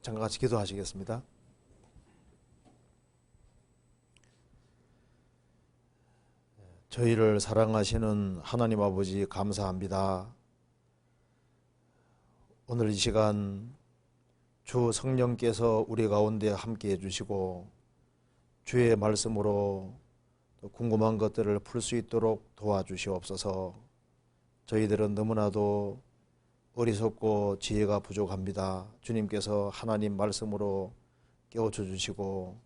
잠깐 같이 기도하시겠습니다. 저희를 사랑하시는 하나님 아버지 감사합니다. 오늘 이 시간 주 성령께서 우리 가운데 함께 해주시고 주의 말씀으로 궁금한 것들을 풀 수 있도록 도와주시옵소서. 저희들은 너무나도 어리석고 지혜가 부족합니다. 주님께서 하나님 말씀으로 깨우쳐 주시고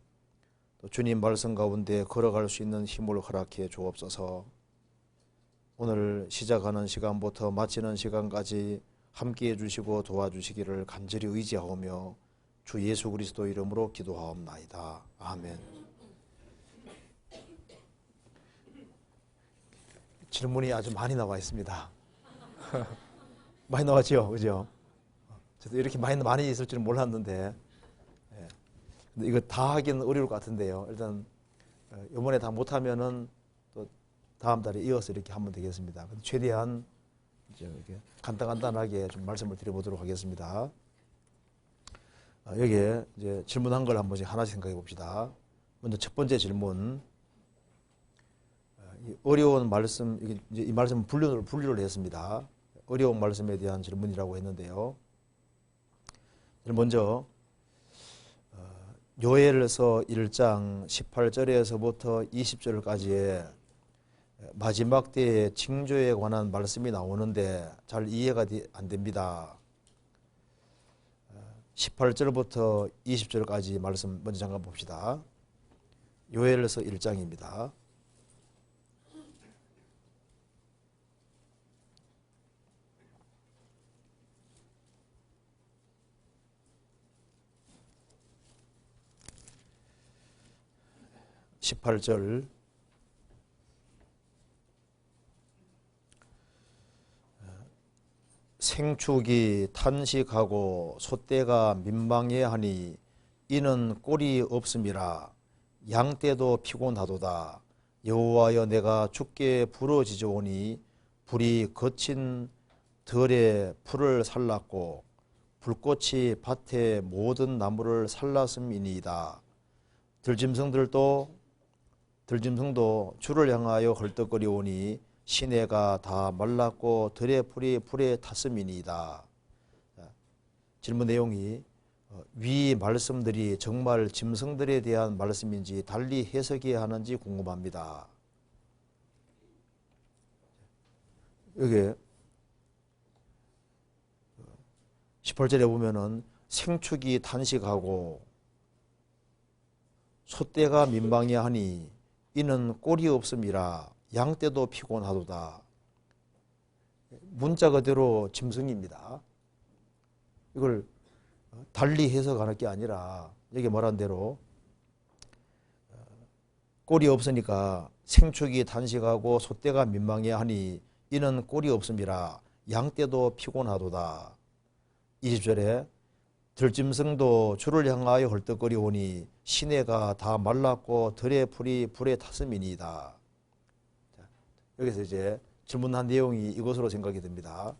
또 주님 말씀 가운데 걸어갈 수 있는 힘을 허락해 주옵소서. 오늘 시작하는 시간부터 마치는 시간까지 함께해 주시고 도와주시기를 간절히 의지하오며 주 예수 그리스도 이름으로 기도하옵나이다. 아멘. 질문이 아주 많이 나와 있습니다. 많이 나왔죠? 그죠? 저도 이렇게 많이 있을 줄은 몰랐는데, 근데 이거 다 하기는 어려울 것 같은데요. 일단, 이번에 다 못하면은 또 다음 달에 이어서 이렇게 하면 되겠습니다. 최대한 이제 이렇게 간단하게 좀 말씀을 드려보도록 하겠습니다. 여기에 이제 질문한 걸 한 번씩 하나씩 생각해 봅시다. 먼저 첫 번째 질문. 어려운 말씀, 이제 이 말씀은 분류를 했습니다. 어려운 말씀에 대한 질문이라고 했는데요. 먼저 요엘서 1장 18절에서부터 20절까지의 마지막 때의 징조에 관한 말씀이 나오는데 잘 이해가 안 됩니다. 18절부터 20절까지 말씀 먼저 잠깐 봅시다. 요엘서 1장입니다. 18절 생축이 탄식하고 솥대가 민망해하니 이는 꼴이 없음이라. 양떼도 피곤하도다. 여호와여 내가 주께 부르짖으오니 불이 거친 들에 풀을 살랐고 불꽃이 밭의 모든 나무를 살랐음이니이다. 들짐승도 주를 향하여 헐떡거리오니 시내가 다 말랐고 들의 풀이 불에 탔음이니이다. 질문 내용이 위 말씀들이 정말 짐승들에 대한 말씀인지 달리 해석해야 하는지 궁금합니다. 여기 18절에 보면은 생축이 탄식하고 솥대가 민망해하니 이는 꼴이 없음이라. 양떼도 피곤하도다. 문자 그대로 짐승입니다. 이걸 달리 해석하는 게 아니라 여기 말한 대로 꼴이 없으니까 생축이 탄식하고 솥대가 민망해하니 이는 꼴이 없음이라. 양떼도 피곤하도다. 20절에 들짐승도 주를 향하여 헐떡거리오니 시내가 다 말랐고 들의 풀이 불에 탔음이니이다. 여기서 이제 질문한 내용이 이것으로 생각이 됩니다.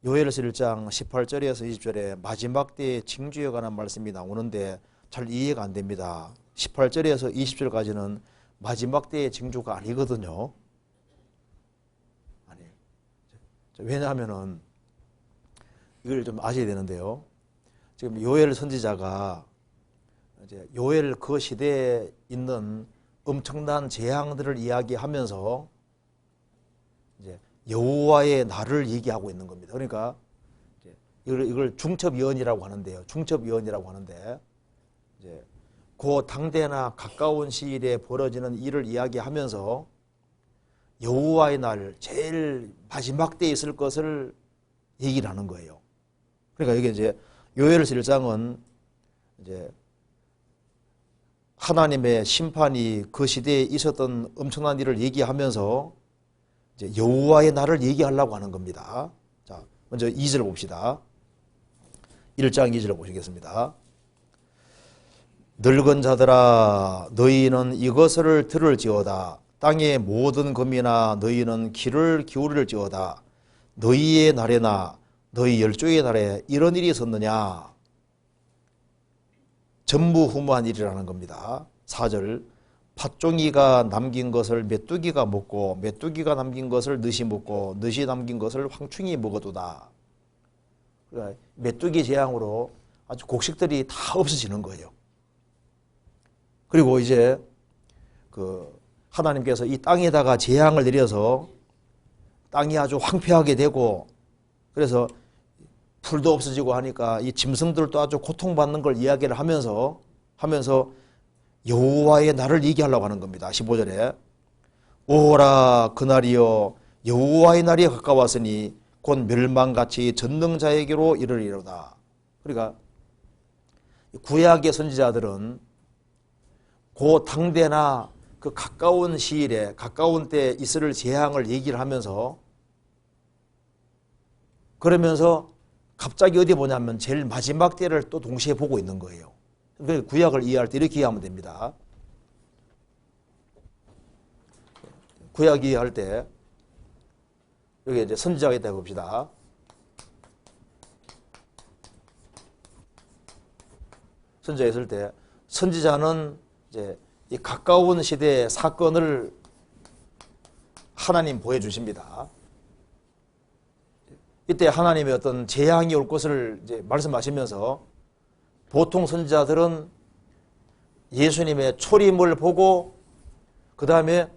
요엘서 1장 18절에서 20절에 마지막 때의 징조에 관한 말씀이 나오는데 잘 이해가 안 됩니다. 18절에서 20절까지는 마지막 때의 징조가 아니거든요. 아니, 왜냐하면은 이걸 좀 아셔야 되는데요. 지금 요엘 선지자가 이제 요엘 그 시대에 있는 엄청난 재앙들을 이야기하면서 이제 여호와의 날을 얘기하고 있는 겁니다. 그러니까 이걸 중첩예언이라고 하는데요. 중첩예언이라고 하는데 이제 그 당대나 가까운 시일에 벌어지는 일을 이야기하면서 여호와의 날 제일 마지막 때에 있을 것을 얘기를 하는 거예요. 그러니까 여기 이제 요엘서 1장은 이제 하나님의 심판이 그 시대에 있었던 엄청난 일을 얘기하면서 이제 여호와의 날을 얘기하려고 하는 겁니다. 자, 먼저 2절 봅시다. 1장 2절 보시겠습니다. 늙은 자들아 너희는 이것을 들을지어다. 땅의 모든 검이나 너희는 귀를 기울일지어다. 너희의 날에나 너희 열조의 날에 이런 일이 있었느냐? 전무후무한 일이라는 겁니다. 4절 팥종이가 남긴 것을 메뚜기가 먹고 메뚜기가 남긴 것을 늑이 먹고 늑이 남긴 것을 황충이 먹어도다. 그러니까 메뚜기 재앙으로 아주 곡식들이 다 없어지는 거예요. 그리고 이제 하나님께서 이 땅에다가 재앙을 내려서 땅이 아주 황폐하게 되고 그래서 풀도 없어지고 하니까 이 짐승들도 아주 고통받는 걸 이야기를 하면서 여호와의 날을 얘기하려고 하는 겁니다. 15절에 오라 그날이여 여호와의 날이 가까웠으니 곧 멸망같이 전능자에게로 이르리로다. 그러니까 구약의 선지자들은 그 당대나 그 가까운 시일에 가까운 때에 있을 재앙을 얘기를 하면서 그러면서 갑자기 어디 보냐면 제일 마지막 때를 또 동시에 보고 있는 거예요. 그러니까 구약을 이해할 때 이렇게 이해하면 됩니다. 구약 이해할 때 여기 이제 선지자가 있다 봅시다. 선지자가 있을 때 선지자는 이제 이 가까운 시대의 사건을 하나님 보여주십니다. 이때 하나님의 어떤 재앙이 올 것을 이제 말씀하시면서 보통 선지자들은 예수님의 초림을 보고 그 다음에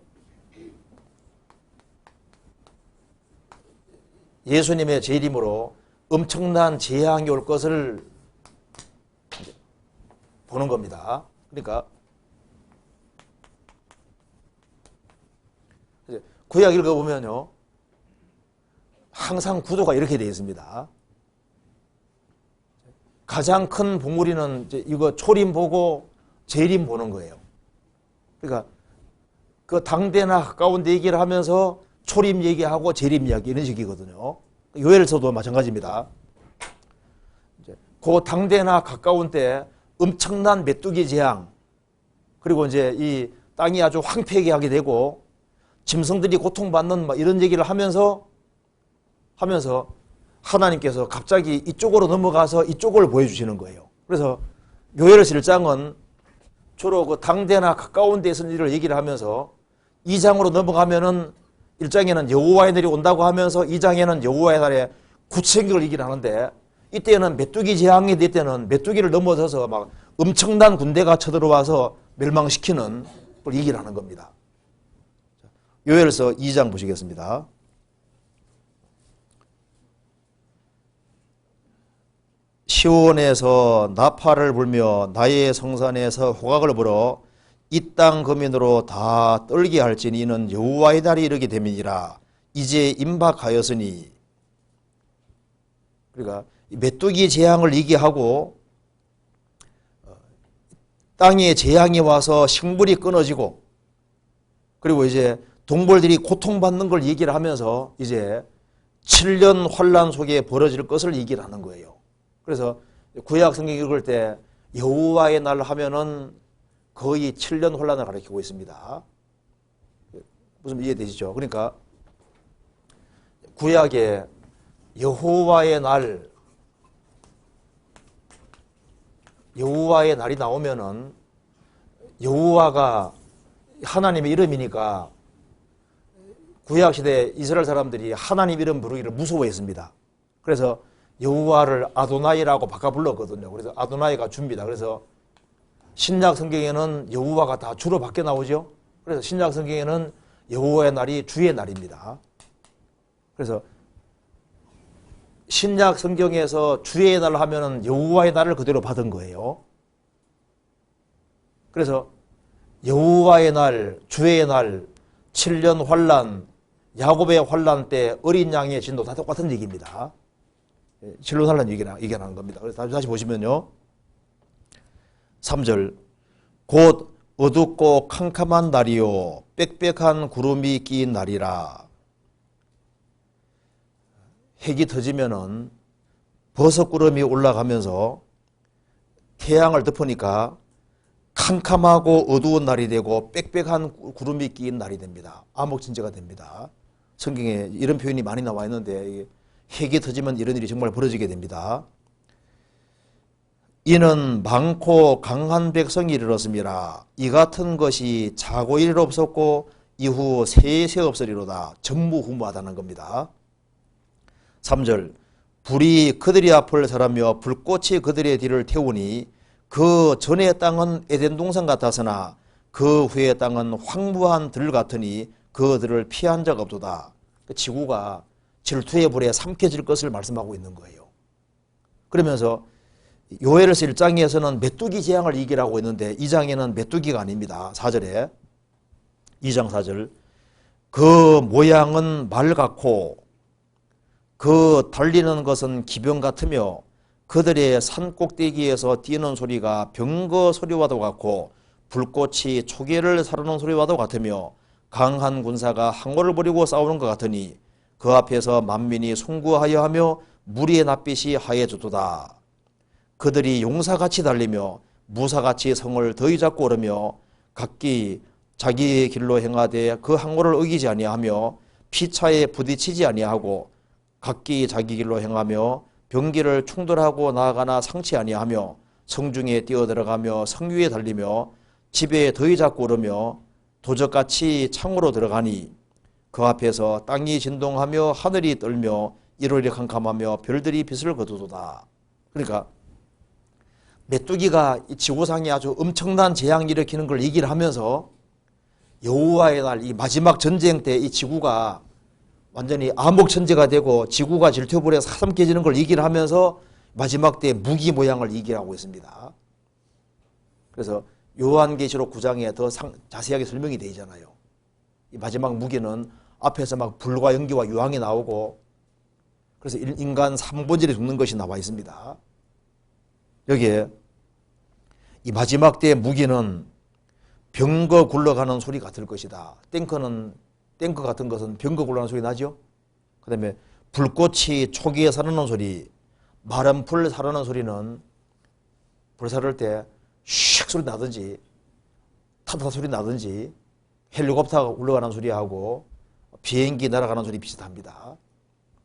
예수님의 재림으로 엄청난 재앙이 올 것을 보는 겁니다. 그러니까 구약 읽어보면요 항상 구도가 이렇게 되어 있습니다. 가장 큰 봉우리는 이제 이거 초림 보고 재림 보는 거예요. 그러니까 그 당대나 가까운 데 얘기를 하면서 초림 얘기하고 재림 이야기 이런 식이거든요. 요엘서도 마찬가지입니다. 그 당대나 가까운 때 엄청난 메뚜기 재앙 그리고 이제 이 땅이 아주 황폐하게 하게 되고 짐승들이 고통받는 막 이런 얘기를 하면서 하나님께서 갑자기 이쪽으로 넘어가서 이쪽을 보여주시는 거예요. 그래서 요엘서 1장은 주로 그 당대나 가까운 데에 있는 일을 얘기를 하면서 2장으로 넘어가면은 1장에는 여호와의 날이 온다고 하면서 2장에는 여호와의 날에 구체적을 얘기를 하는데 이때는 메뚜기 재앙이 될 때는 메뚜기를 넘어서서 막 엄청난 군대가 쳐들어와서 멸망시키는 걸 얘기를 하는 겁니다. 요엘서 2장 보시겠습니다. 시온에서 나팔을 불며 나의 성산에서 호각을 불어 이 땅 거민으로 다 떨게 할지니 이는 여호와의 날이 이르게 됨이니라. 이제 임박하였으니. 그러니까 메뚜기 재앙을 얘기하고 땅에 재앙이 와서 식물이 끊어지고 그리고 이제 동물들이 고통받는 걸 얘기를 하면서 이제 7년 환란 속에 벌어질 것을 얘기를 하는 거예요. 그래서 구약 성경 읽을 때 여호와의 날 하면은 거의 7년 환란을 가리키고 있습니다. 무슨 이해되시죠? 그러니까 구약에 여호와의 날이 나오면은 여호와가 하나님의 이름이니까 구약 시대 이스라엘 사람들이 하나님 이름 부르기를 무서워했습니다. 그래서 여호와를 아도나이라고 바꿔 불렀거든요. 그래서 아도나이가 주입니다. 그래서 신약 성경에는 여호와가 다 주로 바뀌어 나오죠. 그래서 신약 성경에는 여호와의 날이 주의 날입니다. 그래서 신약 성경에서 주의 날 하면은 여호와의 날을 그대로 받은 거예요. 그래서 여호와의 날, 주의 날, 7년 환란, 야곱의 환란 때 어린 양의 진도 다 똑같은 얘기입니다. 7년 환란 얘기하는 겁니다. 그래서 다시 보시면요. 3절 곧 어둡고 캄캄한 날이요 빽빽한 구름이 낀 날이라. 핵이 터지면은 버섯구름이 올라가면서 태양을 덮으니까 캄캄하고 어두운 날이 되고 빽빽한 구름이 낀 날이 됩니다. 암흑진저가 됩니다. 성경에 이런 표현이 많이 나와 있는데 핵이 터지면 이런 일이 정말 벌어지게 됩니다. 이는 많고 강한 백성이 이르렀음이라. 이 같은 것이 자고 일 없었고 이후 세세 없으리로다. 전무후무하다는 겁니다. 3절 불이 그들의 앞을 설하며 불꽃이 그들의 뒤를 태우니 그 전의 땅은 에덴 동산 같았으나 그 후의 땅은 황무한 들 같으니 그들을 피한 적 없도다. 지구가 질투의 불에 삼켜질 것을 말씀하고 있는 거예요. 그러면서 요엘서 1장에서는 메뚜기 재앙을 이기라고 했는데 2장에는 메뚜기가 아닙니다. 4절에 2장 4절 그 모양은 말 같고 그 달리는 것은 기병 같으며 그들의 산 꼭대기에서 뛰는 소리가 병거 소리와도 같고 불꽃이 초계를 사르는 소리와도 같으며 강한 군사가 항모를 부리고 싸우는 것 같으니 그 앞에서 만민이 송구하여 하며 무리의 낯빛이 하얘졌도다. 그들이 용사같이 달리며 무사같이 성을 더위 잡고 오르며 각기 자기의 길로 행하되 그 항모를 어기지 아니하며 피차에 부딪히지 아니하고 각기 자기 길로 행하며 병기를 충돌하고 나아가나 상치 아니하며 성중에 뛰어들어가며 성 위에 달리며 집에 더위 잡고 오르며 도적같이 창으로 들어가니 그 앞에서 땅이 진동하며 하늘이 떨며 이로리 캄캄하며 별들이 빛을 거두도다. 그러니까 메뚜기가 이 지구상에 아주 엄청난 재앙을 일으키는 걸 얘기를 하면서 여호와의 날 이 마지막 전쟁 때 이 지구가 완전히 암흑천지가 되고 지구가 질투불에 사삼켜지는 걸 얘기를 하면서 마지막 때 무기 모양을 얘기를 하고 있습니다. 그래서 요한계시록 9장에 더 자세하게 설명이 되어 있잖아요. 이 마지막 무기는 앞에서 막 불과 연기와 유황이 나오고 그래서 인간 3분절이 죽는 것이 나와 있습니다. 여기에 이 마지막 때의 무기는 병거 굴러가는 소리 같을 것이다. 탱크 같은 것은 병거 굴러가는 소리 나죠. 그 다음에 불꽃이 초기에 사르는 소리, 마른 불 사르는 소리는 불 사를 때 슉 소리 나든지 타타 소리 나든지 헬리콥터가 올라가는 소리하고 비행기 날아가는 소리 비슷합니다.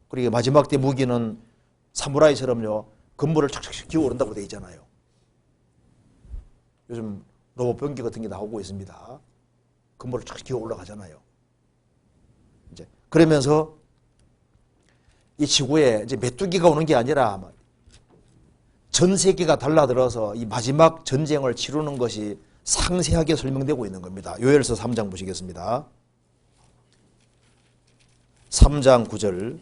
그리고 마지막 때 무기는 사무라이처럼요 건물을 착착 기어 오른다고 되어 있잖아요. 요즘 로봇 병기 같은 게 나오고 있습니다. 건물을 착착 기어 올라가잖아요. 이제 그러면서 이 지구에 이제 메뚜기가 오는 게 아니라 전 세계가 달라들어서 이 마지막 전쟁을 치르는 것이 상세하게 설명되고 있는 겁니다. 요엘서 3장 보시겠습니다. 3장 9절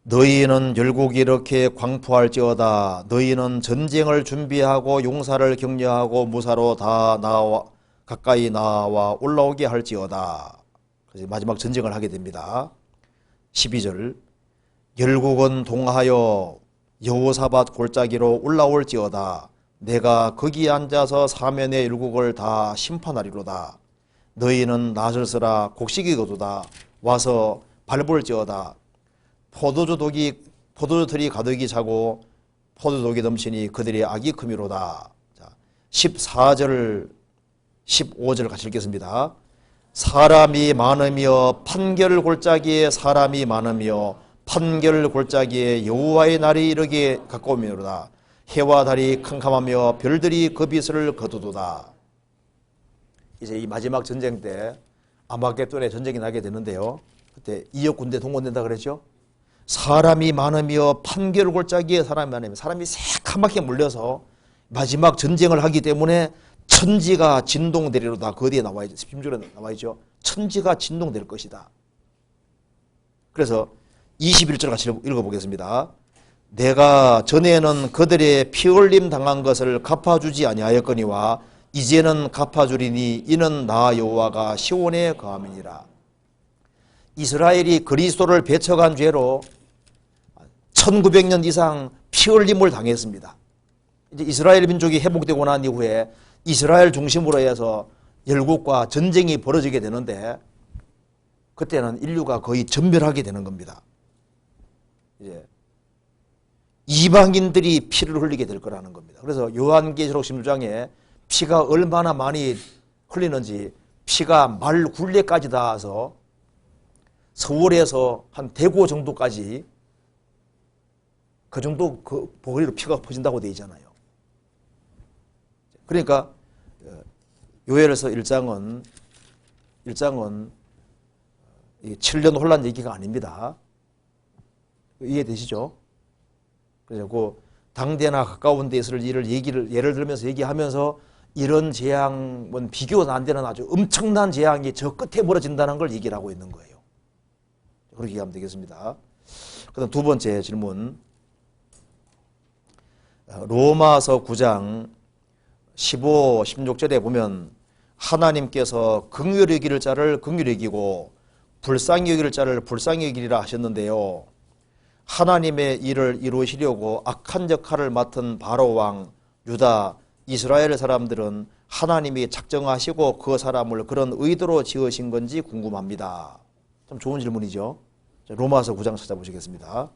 너희는 열국이 이렇게 광포할지어다. 너희는 전쟁을 준비하고 용사를 격려하고 무사로 다 가까이 나와 올라오게 할지어다. 그래서 마지막 전쟁을 하게 됩니다. 12절 열국은 동하여 여호사밧 골짜기로 올라올지어다. 내가 거기 앉아서 사면의 열국을 다 심판하리로다. 너희는 나설서라 곡식이거도다. 와서 밟을지어다. 포도주들이 가득히 차고 포도독이 넘치니 그들의 악이 크미로다. 14절 15절 같이 읽겠습니다. 사람이 많으며 판결 골짜기에 사람이 많으며 판결 골짜기에 여호와의 날이 이르게 가까우미로다. 해와 달이 캄캄하며 별들이 그 빛을 거두도다. 이제 이 마지막 전쟁 때 아마겟돈의 전쟁이 나게 되는데요. 그때 2억 군대 동원된다 그랬죠. 사람이 많으며 판결 골짜기에 사람이 많으며 사람이 새카맣게 몰려서 마지막 전쟁을 하기 때문에 천지가 진동되리로다. 그 뒤에 나와 있죠. 16절에 나와 있죠. 천지가 진동될 것이다. 그래서 21절 같이 읽어보겠습니다. 내가 전에는 그들의 피 흘림 당한 것을 갚아주지 아니하였거니와 이제는 갚아주리니 이는 나 여호와가 시온에 거함이니라. 이스라엘이 그리스도를 배척한 죄로 1900년 이상 피 흘림을 당했습니다. 이제 이스라엘 민족이 회복되고 난 이후에 이스라엘 중심으로 해서 열국과 전쟁이 벌어지게 되는데 그때는 인류가 거의 전멸하게 되는 겁니다. 이제 이방인들이 피를 흘리게 될 거라는 겁니다. 그래서 요한계시록 16장에 피가 얼마나 많이 흘리는지 피가 말 굴레까지 닿아서 서울에서 한 대구 정도까지 그 정도 그 보거리로 피가 퍼진다고 되어 있잖아요. 그러니까 요엘서 1장은 7년 혼란 얘기가 아닙니다. 이해되시죠? 그래서 그 당대나 가까운 데 있을 일을 예를 들면서 얘기하면서 이런 재앙은 비교가 안 되는 아주 엄청난 재앙이 저 끝에 벌어진다는 걸 얘기를 하고 있는 거예요. 그렇게 얘기하면 되겠습니다. 그 다음 두 번째 질문. 로마서 9장 15, 16절에 보면 하나님께서 긍휼히 여길 자를 긍휼히 여기고 불쌍히 여길 자를 불쌍히 여기리라 하셨는데요. 하나님의 일을 이루시려고 악한 역할을 맡은 바로 왕 유다 이스라엘 사람들은 하나님이 작정하시고 그 사람을 그런 의도로 지으신 건지 궁금합니다. 참 좋은 질문이죠. 로마서 9장 찾아보시겠습니다.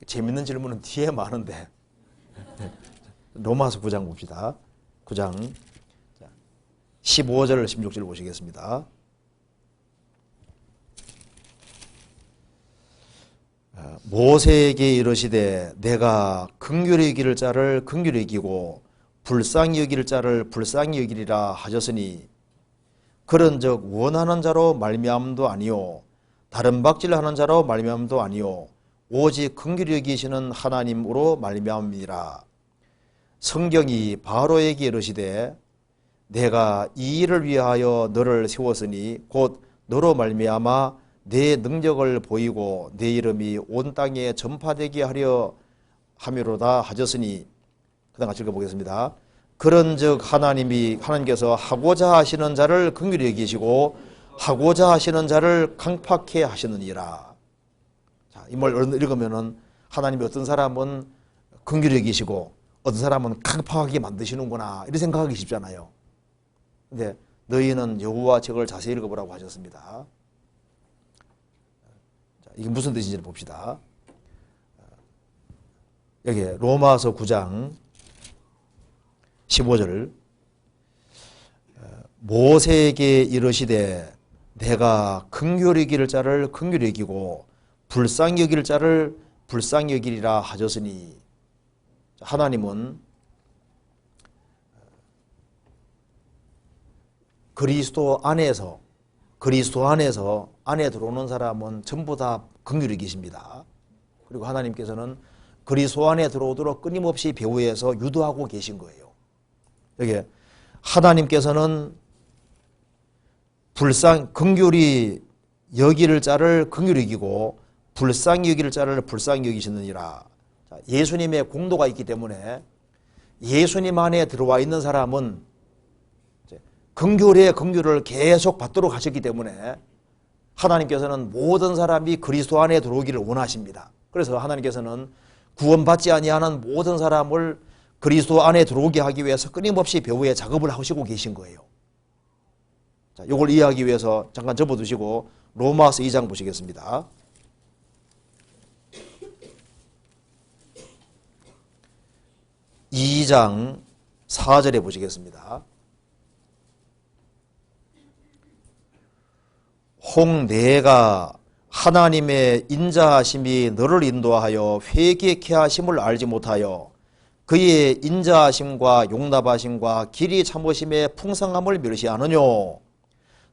재밌는 질문은 뒤에 많은데 로마서 9장 봅시다. 9장 15절 16절 보시겠습니다. 모세에게 이르시되 내가 긍휼히 여길 자를 긍휼히 여기고 불쌍히 여길 자를 불쌍히 여기리라 하셨으니 그런즉 원하는 자로 말미암음도 아니요 다른 박질하는 자로 말미암음도 아니요 오직 긍휼히 여기시는 하나님으로 말미암음이라. 성경이 바로에게 이르시되 내가 이 일을 위하여 너를 세웠으니 곧 너로 말미암아 내 능력을 보이고 내 이름이 온 땅에 전파되게 하려 함이로다 하셨으니. 그 다음 같이 읽어보겠습니다. 그런즉 하나님께서 하고자 하시는 자를 긍휼히 여기시고 하고자 하시는 자를 강팍해 하시느니라. 자, 이 말 읽으면은 하나님이 어떤 사람은 긍휼히 여기시고 어떤 사람은 강팍하게 만드시는구나 이렇게 생각하기 쉽잖아요. 근데 너희는 여호와 책을 자세히 읽어보라고 하셨습니다. 자, 이게 무슨 뜻인지를 봅시다. 여기 로마서 9장 15절 모세에게 이르시되 내가 긍휼히 여길 자를 긍휼히 여기고 불쌍히 여길 자를 불쌍히 여기리라 하셨으니. 하나님은 그리스도 안에서 안에 들어오는 사람은 전부 다 긍휼히 여기십니다. 그리고 하나님께서는 그리스도 안에 들어오도록 끊임없이 배후에서 유도하고 계신 거예요. 여기 하나님께서는 긍휼히 여길 자를 긍휼히 여기고 불쌍히 여길 자를 불쌍히 여기시느니라. 예수님의 공도가 있기 때문에 예수님 안에 들어와 있는 사람은 긍휼의 긍휼을 계속 받도록 하셨기 때문에 하나님께서는 모든 사람이 그리스도 안에 들어오기를 원하십니다. 그래서 하나님께서는 구원받지 아니하는 모든 사람을 그리스도 안에 들어오게 하기 위해서 끊임없이 배후에 작업을 하시고 계신 거예요. 자, 이걸 이해하기 위해서 잠깐 접어두시고 로마서 2장 보시겠습니다. 이 2장 4절에 보시겠습니다. 혹 내가 하나님의 인자하심이 너를 인도하여 회개케 하심을 알지 못하여 그의 인자하심과 용납하심과 길이 참으심의 풍성함을 멸시하느뇨.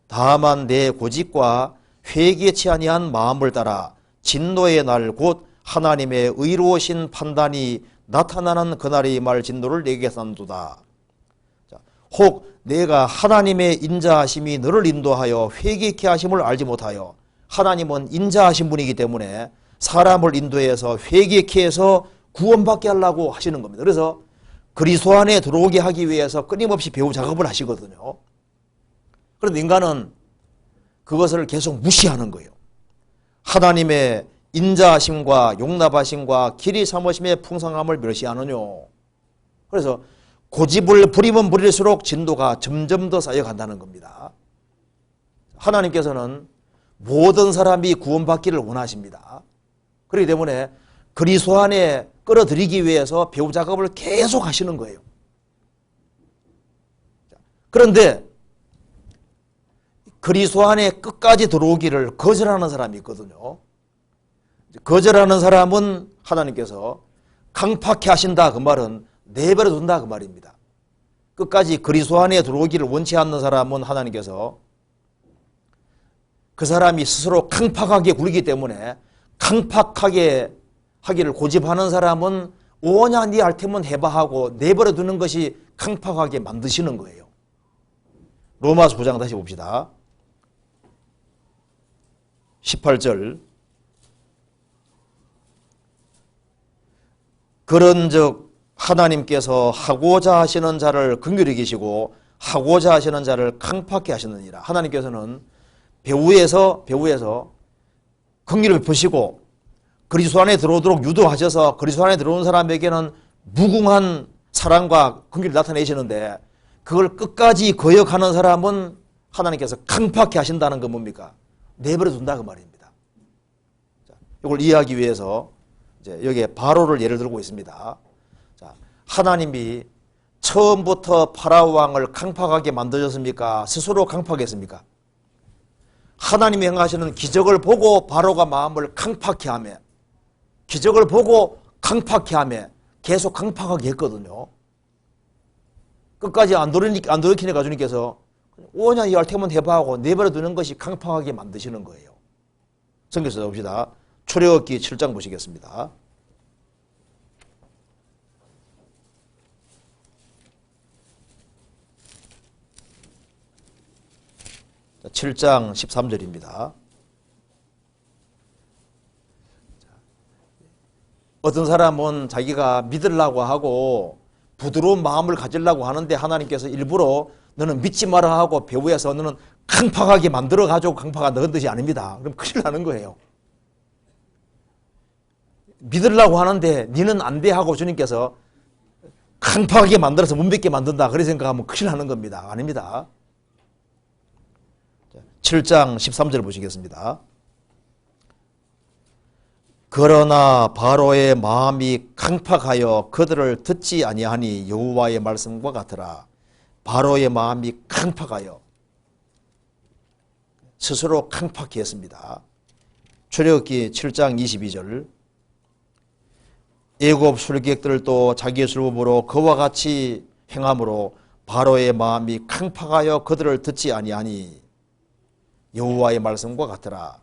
다만 내 고집과 회개치 아니한 마음을 따라 진노의 날 곧 하나님의 의로우신 판단이 나타나는 그날의 말 진노를 내게 산도다. 혹 내가 하나님의 인자하심이 너를 인도하여 회개케 하심을 알지 못하여. 하나님은 인자하신 분이기 때문에 사람을 인도해서 회개케 해서 구원받게 하려고 하시는 겁니다. 그래서 그리스도 안에 들어오게 하기 위해서 끊임없이 배후 작업을 하시거든요. 그런데 인간은 그것을 계속 무시하는 거예요. 하나님의 인자하심과 용납하심과 길이 참으심의 풍성함을 멸시하느뇨. 그래서 고집을 부리면 부릴수록 진도가 점점 더 쌓여간다는 겁니다. 하나님께서는 모든 사람이 구원받기를 원하십니다. 그렇기 때문에 그리스도 안에 끌어들이기 위해서 배후 작업을 계속 하시는 거예요. 그런데 그리스도 안에 끝까지 들어오기를 거절하는 사람이 있거든요. 거절하는 사람은 하나님께서 강팍해 하신다 그 말은 내버려 둔다 그 말입니다. 끝까지 그리스도 안에 들어오기를 원치 않는 사람은 하나님께서 그 사람이 스스로 강팍하게 굴기 때문에 강팍하게 하기를 고집하는 사람은 오냐 니 할 테면 해봐 하고 내버려 두는 것이 강팍하게 만드시는 거예요. 로마서 9장 다시 봅시다. 18절 그런즉 하나님께서 하고자 하시는 자를 긍휼히 여기시고 하고자 하시는 자를 강팍히 하시느니라. 하나님께서는 배후에서 긍휼을 베푸시고 그리스도 안에 들어오도록 유도하셔서 그리스도 안에 들어온 사람에게는 무궁한 사랑과 긍휼을 나타내시는데 그걸 끝까지 거역하는 사람은 하나님께서 강팍히 하신다는 건 뭡니까? 내버려 둔다 그 말입니다. 자, 이걸 이해하기 위해서 이제 여기에 바로를 예를 들고 있습니다. 자, 하나님이 처음부터 파라오 왕을 강팍하게 만드셨습니까? 스스로 강팍했습니까? 하나님이 행하시는 기적을 보고 바로가 마음을 강팍히 하며 기적을 보고 강팍히 하며 계속 강팍하게 했거든요. 끝까지 안 돌이키니까 주님께서 오냐 이 할 테면 해봐 하고 내버려 두는 것이 강팍하게 만드시는 거예요. 성경에서 봅시다. 출애굽기 7장 보시겠습니다. 7장 13절입니다. 어떤 사람은 자기가 믿으려고 하고 부드러운 마음을 가지려고 하는데 하나님께서 일부러 너는 믿지 마라 하고 배후에서 너는 강팍하게 만들어가지고 강팍한 넣은 뜻이 아닙니다. 그럼 큰일 나는 거예요. 믿으려고 하는데 니는 안 돼 하고 주님께서 강팍하게 만들어서 못 믿게 만든다. 그렇게 생각하면 큰일 나는 겁니다. 아닙니다. 7장 13절 보시겠습니다. 그러나 바로의 마음이 강팍하여 그들을 듣지 아니하니 여호와의 말씀과 같으라. 바로의 마음이 강팍하여 스스로 강팍히 했습니다. 출애굽기 7장 22절 애굽 술객들도 자기의 술법으로 그와 같이 행함으로 바로의 마음이 강팍하여 그들을 듣지 아니하니 여호와의 말씀과 같으라.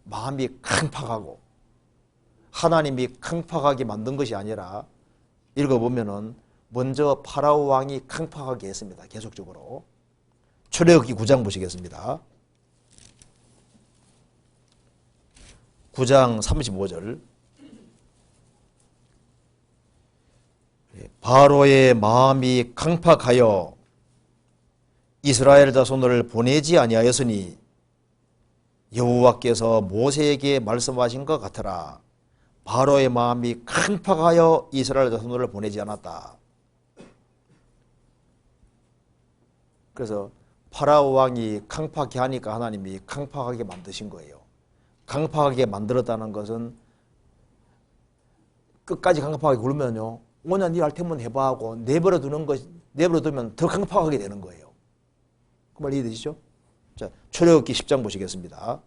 마음이 강팍하고 하나님이 강팍하게 만든 것이 아니라 읽어보면은 먼저 파라오 왕이 강팍하게 했습니다. 계속적으로. 출애굽기 9장 보시겠습니다. 9장 35절 바로의 마음이 강팍하여 이스라엘 자손을 보내지 아니하였으니 여호와께서 모세에게 말씀하신 것 같으라. 바로의 마음이 강팍하여 이스라엘 자손을 보내지 않았다. 그래서 파라오 왕이 강팍히 하니까 하나님이 강팍하게 만드신 거예요. 강팍하게 만들었다는 것은 끝까지 강팍하게 굴면요 오냐 니 할 테면 해봐 하고 내버려 두면 더 강팍하게 되는 거예요. 그 말 이해되시죠? 자, 출애굽기 10장 보시겠습니다.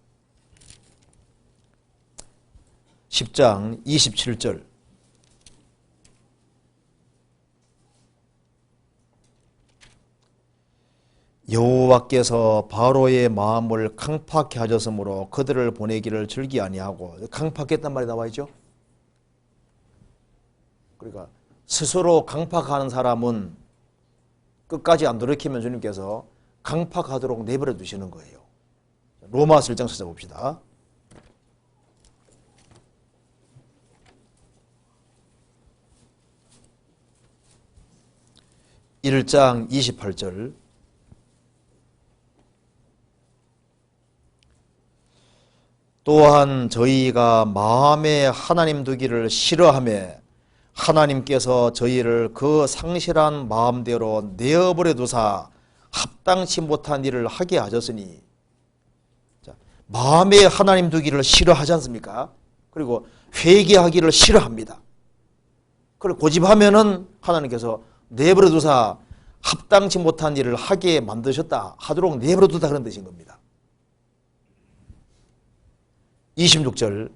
10장 27절 여호와께서 바로의 마음을 강팍히 하셨으므로 그들을 보내기를 즐기 아니하고 강팍했단 말이 나와 있죠. 그러니까 스스로 강팍하는 사람은 끝까지 안 돌이키면 주님께서 강팍하도록 내버려 두시는 거예요. 로마서 1장 찾아봅시다. 1장 28절 또한 저희가 마음에 하나님 두기를 싫어하며 하나님께서 저희를 그 상실한 마음대로 내어버려 두사 합당치 못한 일을 하게 하셨으니 자, 마음에 하나님 두기를 싫어하지 않습니까? 그리고 회개하기를 싫어합니다. 그걸 고집하면은 하나님께서 내버려 두사 합당치 못한 일을 하게 만드셨다, 하도록 내버려두다, 그런 뜻인 겁니다. 26절,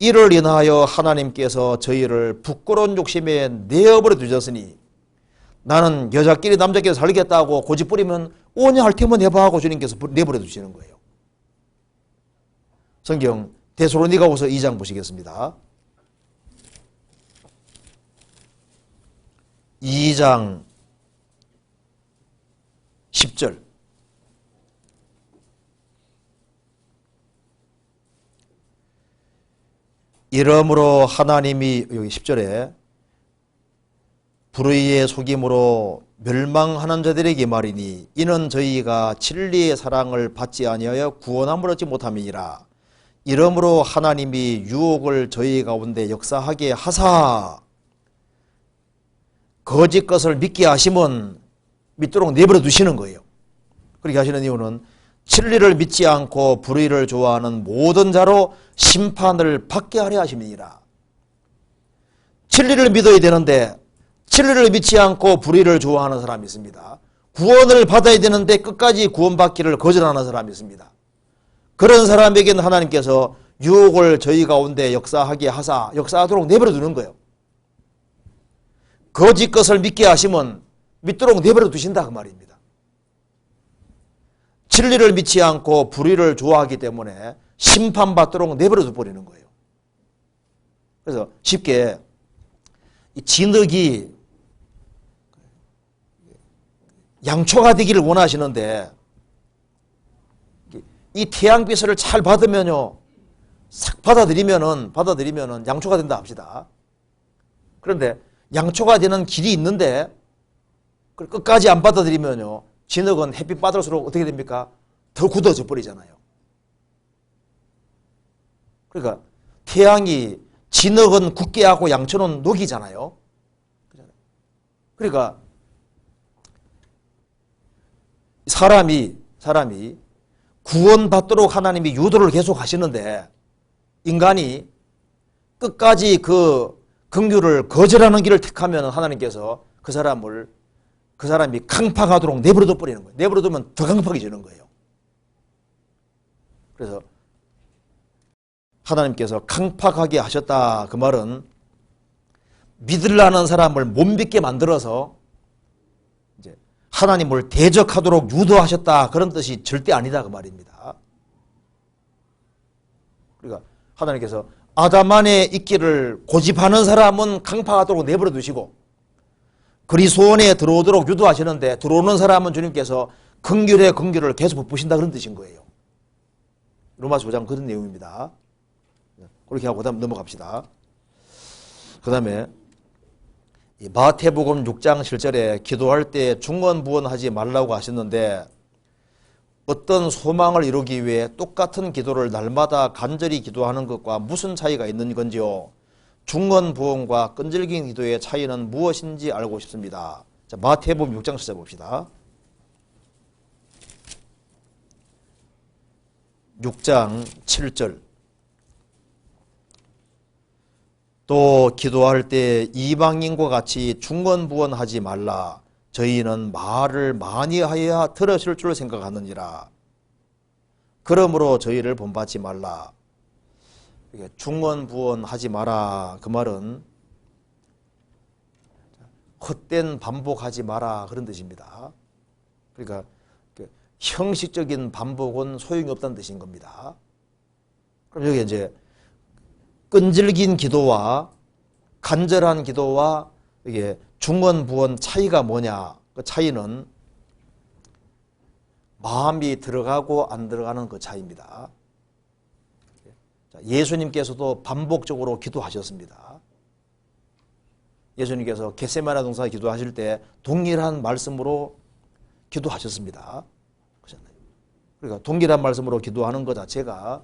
이를 인하여 하나님께서 저희를 부끄러운 욕심에 내어버려 두셨으니 나는 여자끼리 남자끼리 살겠다고 고집부리면 오냐 할 테면 해봐 하고 주님께서 내버려 두시는 거예요. 성경 데살로니가후서 2장 보시겠습니다. 2장 10절. 이러므로 하나님이, 여기 10절에 불의의 속임으로 멸망하는 자들에게 말이니 이는 저희가 진리의 사랑을 받지 아니하여 구원함을 얻지 못함이니라. 이러므로 하나님이 유혹을 저희 가운데 역사하게 하사 거짓 것을 믿게 하시면 믿도록 내버려 두시는 거예요. 그렇게 하시는 이유는 진리를 믿지 않고 불의를 좋아하는 모든 자로 심판을 받게 하려 하심이니라. 진리를 믿어야 되는데 진리를 믿지 않고 불의를 좋아하는 사람이 있습니다. 구원을 받아야 되는데 끝까지 구원받기를 거절하는 사람이 있습니다. 그런 사람에게는 하나님께서 유혹을 저희 가운데 역사하도록 내버려 두는 거예요. 거짓 것을 믿게 하시면 믿도록 내버려 두신다, 그 말입니다. 진리를 믿지 않고 불의를 좋아하기 때문에 심판받도록 내버려 둬버리는 거예요. 그래서 쉽게 이 진흙이 양초가 되기를 원하시는데 이 태양빛을 잘 받으면요, 싹 받아들이면은 양초가 된다 합시다. 그런데 양초가 되는 길이 있는데 그걸 끝까지 안 받아들이면요, 진흙은 햇빛 받을수록 어떻게 됩니까? 더 굳어져 버리잖아요. 그러니까 태양이 진흙은 굳게 하고 양초는 녹이잖아요. 그러니까 사람이 구원받도록 하나님이 유도를 계속 하시는데 인간이 끝까지 그 긍휼을 거절하는 길을 택하면 하나님께서 그 사람이 강팍하도록 내버려둬 버리는 거예요. 내버려두면 더 강팍해지는 거예요. 그래서 하나님께서 강팍하게 하셨다, 그 말은 믿으려는 사람을 못 믿게 만들어서 이제 하나님을 대적하도록 유도하셨다, 그런 뜻이 절대 아니다, 그 말입니다. 그러니까 하나님께서 아담 안에 있기를 고집하는 사람은 강팍하도록 내버려 두시고 그리스도원에 들어오도록 유도하시는데 들어오는 사람은 주님께서 긍휼의 긍휼을 계속 베푸신다, 그런 뜻인 거예요. 로마서 5장 그런 내용입니다. 그렇게 하고 그다음 넘어갑시다. 그 다음에 마태복음 6장 7절에 기도할 때 중언부언하지 말라고 하셨는데 어떤 소망을 이루기 위해 똑같은 기도를 날마다 간절히 기도하는 것과 무슨 차이가 있는 건지요? 중언부언과 끈질긴 기도의 차이는 무엇인지 알고 싶습니다. 자, 마태복음 6장 7절 봅시다. 6장 7절. 또 기도할 때 이방인과 같이 중언부언하지 말라. 저희는 말을 많이 하여야 들으실 줄 생각하느니라. 그러므로 저희를 본받지 말라. 중언부언하지 마라, 그 말은 헛된 반복하지 마라, 그런 뜻입니다. 그러니까 형식적인 반복은 소용이 없다는 뜻인 겁니다. 그럼 여기 이제 끈질긴 기도와 간절한 기도와 이게 중언부언 차이가 뭐냐? 그 차이는 마음이 들어가고 안 들어가는 그 차이입니다. 예수님께서도 반복적으로 기도하셨습니다. 예수님께서 겟세마네 동산에 기도하실 때 동일한 말씀으로 기도하셨습니다. 그러니까 동일한 말씀으로 기도하는 것 자체가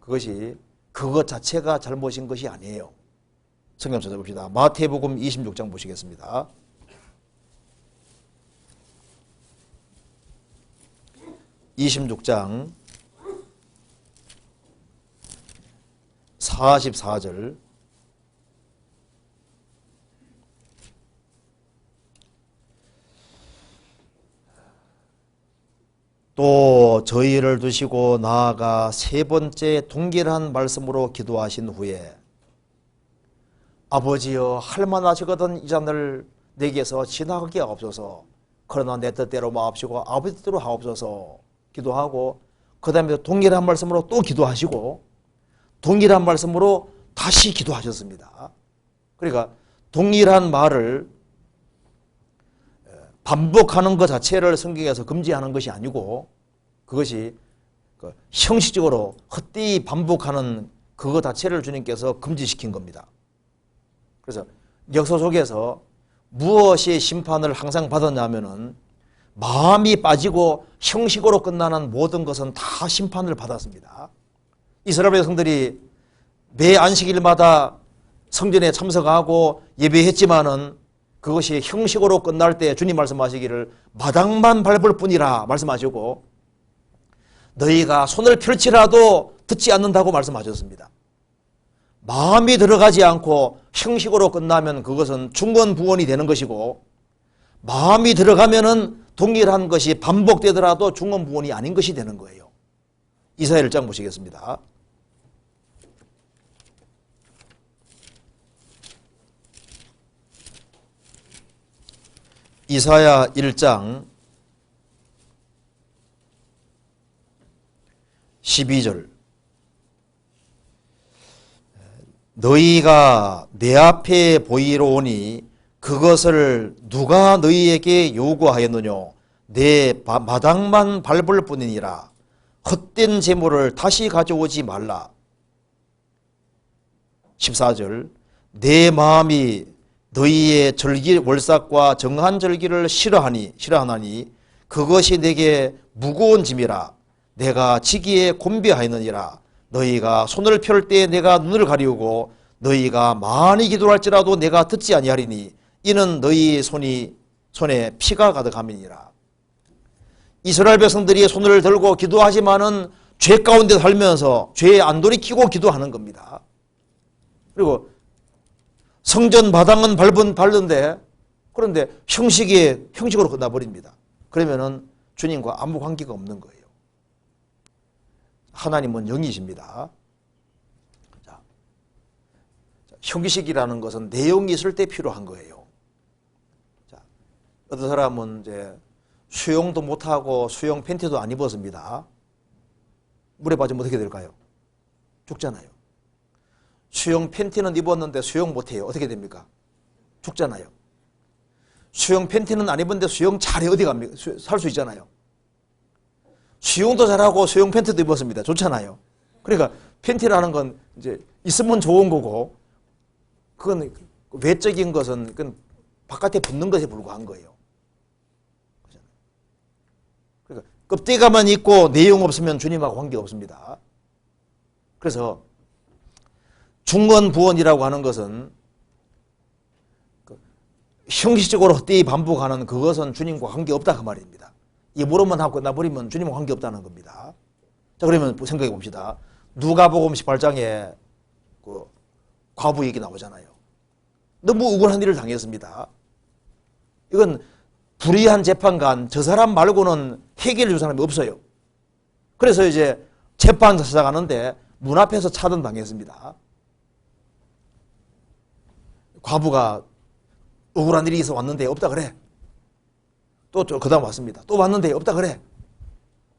그것 자체가 잘못인 것이 아니에요. 성경 찾아봅시다. 마태복음 26장 보시겠습니다. 26장 44절. 또 저희를 두시고 나아가 세 번째 동일한 말씀으로 기도하신 후에 아버지여 할만하시거든 이 잔을 내게서 지나가게 하옵소서. 그러나 내 뜻대로 마옵시고 아버지 뜻대로 하옵소서 기도하고 그 다음에 동일한 말씀으로 또 기도하시고 동일한 말씀으로 다시 기도하셨습니다. 그러니까 동일한 말을 반복하는 것 자체를 성경에서 금지하는 것이 아니고 그것이 형식적으로 헛되이 반복하는 그것 자체를 주님께서 금지시킨 겁니다. 그래서 역사 속에서 무엇이 심판을 항상 받았냐면은 마음이 빠지고 형식으로 끝나는 모든 것은 다 심판을 받았습니다. 이스라엘 백성들이 매 안식일마다 성전에 참석하고 예배했지만은 그것이 형식으로 끝날 때 주님 말씀하시기를 마당만 밟을 뿐이라 말씀하시고 너희가 손을 펼치라도 듣지 않는다고 말씀하셨습니다. 마음이 들어가지 않고 형식으로 끝나면 그것은 중언부언이 되는 것이고 마음이 들어가면은 동일한 것이 반복되더라도 중언부언이 아닌 것이 되는 거예요. 이사야 1장 보시겠습니다. 이사야 1장 12절 너희가 내 앞에 보이러 오니 그것을 누가 너희에게 요구하였느냐 내 마당만 밟을 뿐이니라 헛된 재물을 다시 가져오지 말라. 14절 내 마음이 너희의 월삭과 정한 절기를 싫어하나니 그것이 내게 무거운 짐이라 내가 지기에 곤비하였느니라. 너희가 손을 펼 때 내가 눈을 가리우고 너희가 많이 기도할지라도 내가 듣지 아니하리니 이는 너희 손에 피가 가득함이니라. 이스라엘 백성들이 손을 들고 기도하지만은 죄 가운데 살면서 죄에 안 돌이키고 기도하는 겁니다. 그리고 성전 마당은 밟는데 그런데 형식으로 끝나버립니다. 그러면은 주님과 아무 관계가 없는 거예요. 하나님은 영이십니다. 자, 형식이라는 것은 내용이 있을 때 필요한 거예요. 자, 어떤 사람은 이제 수영도 못하고 수영 팬티도 안 입었습니다. 물에 빠지면 어떻게 될까요? 죽잖아요. 수영 팬티는 입었는데 수영 못해요. 어떻게 됩니까? 죽잖아요. 수영 팬티는 안 입었는데 수영 잘해 어디 갑니까? 살 수 있잖아요. 수영도 잘하고 수영 팬티도 입었습니다. 좋잖아요. 그러니까 팬티라는 건 이제 있으면 좋은 거고 그건 외적인 것은 그건 바깥에 붙는 것에 불과한 거예요. 그러니까 껍데기만 있고 내용 없으면 주님하고 관계 없습니다. 그래서 중언부언이라고 하는 것은 형식적으로 헛되이 반복하는 그것은 주님과 관계없다 그 말입니다. 입으로만 하고 나버리면 주님과 관계없다는 겁니다. 자, 그러면 생각해 봅시다. 누가복음 18장에 그 과부 얘기 나오잖아요. 너무 억울한 일을 당했습니다. 이건 불의한 재판관 저 사람 말고는 해결해 줄 사람이 없어요. 그래서 이제 재판 찾아가는데 문 앞에서 차단당했습니다. 과부가 억울한 일이 있어 왔는데 없다 그래. 또 그 다음 왔습니다. 또 왔는데 없다 그래.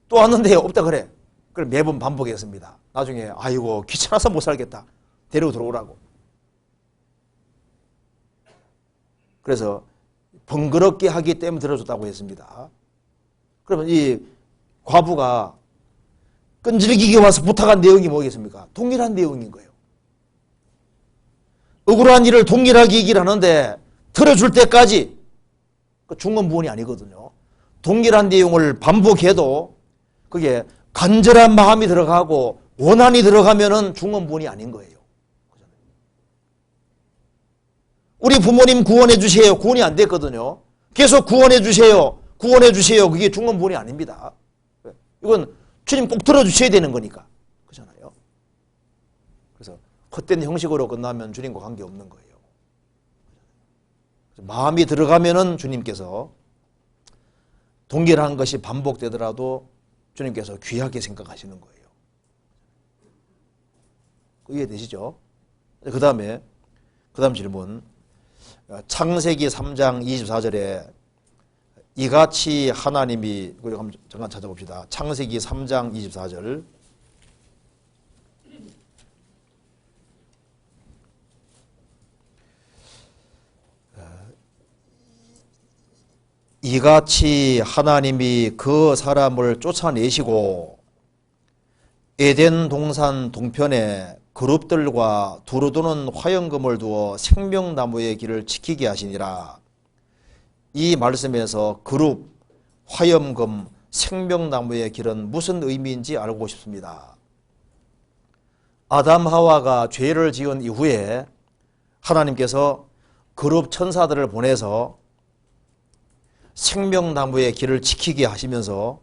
또 왔는데 없다 그래. 그걸 매번 반복했습니다. 나중에 아이고 귀찮아서 못 살겠다. 데리고 들어오라고. 그래서 번거롭게 하기 때문에 들어줬다고 했습니다. 그러면 이 과부가 끈질기게 와서 부탁한 내용이 뭐겠습니까? 동일한 내용인 거예요. 억울한 일을 동일하게 얘기를 하는데 들어줄 때까지 중언부언이 아니거든요. 동일한 내용을 반복해도 그게 간절한 마음이 들어가고 원한이 들어가면은 중언부언이 아닌 거예요. 우리 부모님 구원해 주세요. 구원이 안 됐거든요. 계속 구원해 주세요. 구원해 주세요. 그게 중언부언이 아닙니다. 이건 주님 꼭 들어주셔야 되는 거니까. 그렇잖아요. 그래서 헛된 형식으로 끝나면 주님과 관계없는 거예요. 마음이 들어가면은 주님께서 동일한 것이 반복되더라도 주님께서 귀하게 생각하시는 거예요. 이해되시죠? 그 다음 질문. 창세기 3장 24절에 이같이 하나님이, 잠깐 찾아봅시다. 창세기 3장 24절. 이같이 하나님이 그 사람을 쫓아내시고 에덴 동산 동편에 그룹들과 두루두는 화영금을 두어 생명나무의 길을 지키게 하시니라. 이 말씀에서 그룹, 화염금, 생명나무의 길은 무슨 의미인지 알고 싶습니다. 아담 하와가 죄를 지은 이후에 하나님께서 그룹 천사들을 보내서 생명나무의 길을 지키게 하시면서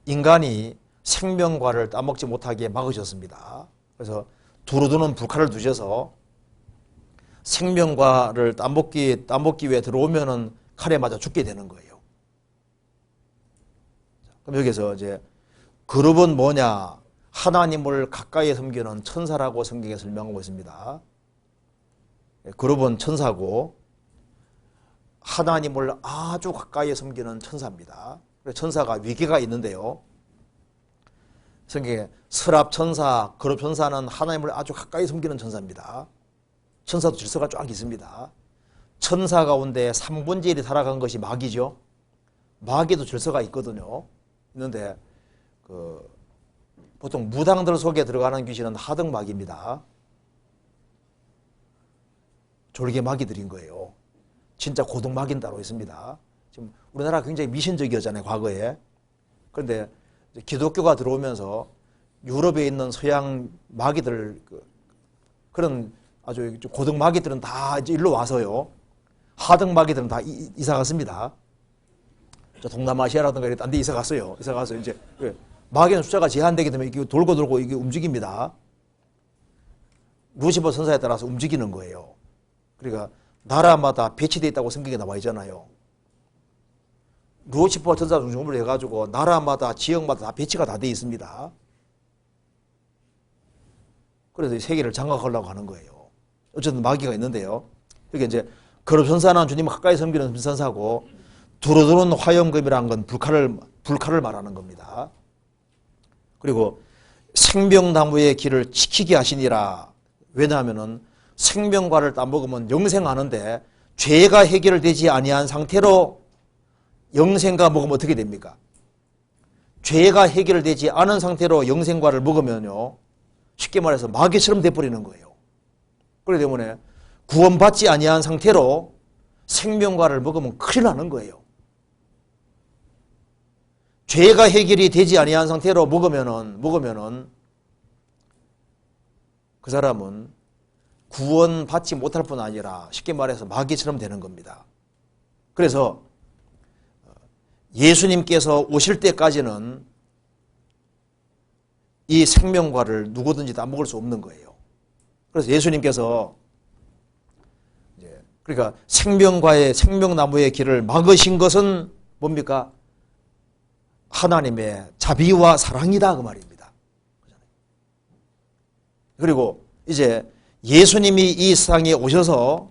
인간이 생명과를 따먹지 못하게 막으셨습니다. 그래서 두루두는 불칼을 두셔서 생명과를 따먹기 위해 들어오면은 칼에 맞아 죽게 되는 거예요. 그럼 여기서 이제 그룹은 뭐냐? 하나님을 가까이 섬기는 천사라고 성경에 설명하고 있습니다. 그룹은 천사고 하나님을 아주 가까이 섬기는 천사입니다. 천사가 위계가 있는데요. 성경에 서랍천사, 그룹천사는 하나님을 아주 가까이 섬기는 천사입니다. 천사도 질서가 쫙 있습니다. 천사 가운데 3분의 1이 살아간 것이 마귀죠. 마귀도 질서가 있거든요. 있는데 보통 무당들 속에 들어가는 귀신은 하등마귀입니다. 졸개마귀들인 거예요. 진짜 고등마귀는 따로 있습니다. 지금 우리나라가 굉장히 미신적이었잖아요, 과거에. 그런데 기독교가 들어오면서 유럽에 있는 서양 마귀들, 그런 아주 고등마귀들은 다 이제 일로 와서요. 하등마귀들은 다 이사 갔습니다. 동남아시아라든가 딴 데 이사 갔어요. 이사 가서 이제 마귀는 숫자가 제한되기 때문에 이게 돌고 이게 움직입니다. 루시퍼 천사에 따라서 움직이는 거예요. 그러니까 나라마다 배치되어 있다고 성경에 나와 있잖아요. 루시퍼 천사 중심으로 해가지고 나라마다 지역마다 다 배치가 다 되어 있습니다. 그래서 이 세계를 장악하려고 하는 거예요. 어쨌든 마귀가 있는데요. 이게 이제 그룹 천사는 주님을 가까이 섬기는 천사고 두루두는 화염금이라는 건 불칼을 말하는 겁니다. 그리고 생명나무의 길을 지키게 하시니라. 왜냐하면은 생명과를 따먹으면 영생하는데 죄가 해결되지 아니한 상태로 영생과 먹으면 어떻게 됩니까? 죄가 해결되지 않은 상태로 영생과를 먹으면요, 쉽게 말해서 마귀처럼 돼버리는 거예요. 그렇기 때문에 구원받지 아니한 상태로 생명과를 먹으면 큰일 나는 거예요. 죄가 해결이 되지 아니한 상태로 먹으면은 그 사람은 구원받지 못할 뿐 아니라 쉽게 말해서 마귀처럼 되는 겁니다. 그래서 예수님께서 오실 때까지는 이 생명과를 누구든지 다 먹을 수 없는 거예요. 그래서 예수님께서 그러니까 생명나무의 길을 막으신 것은 뭡니까? 하나님의 자비와 사랑이다, 그 말입니다. 그리고 이제 예수님이 이 세상에 오셔서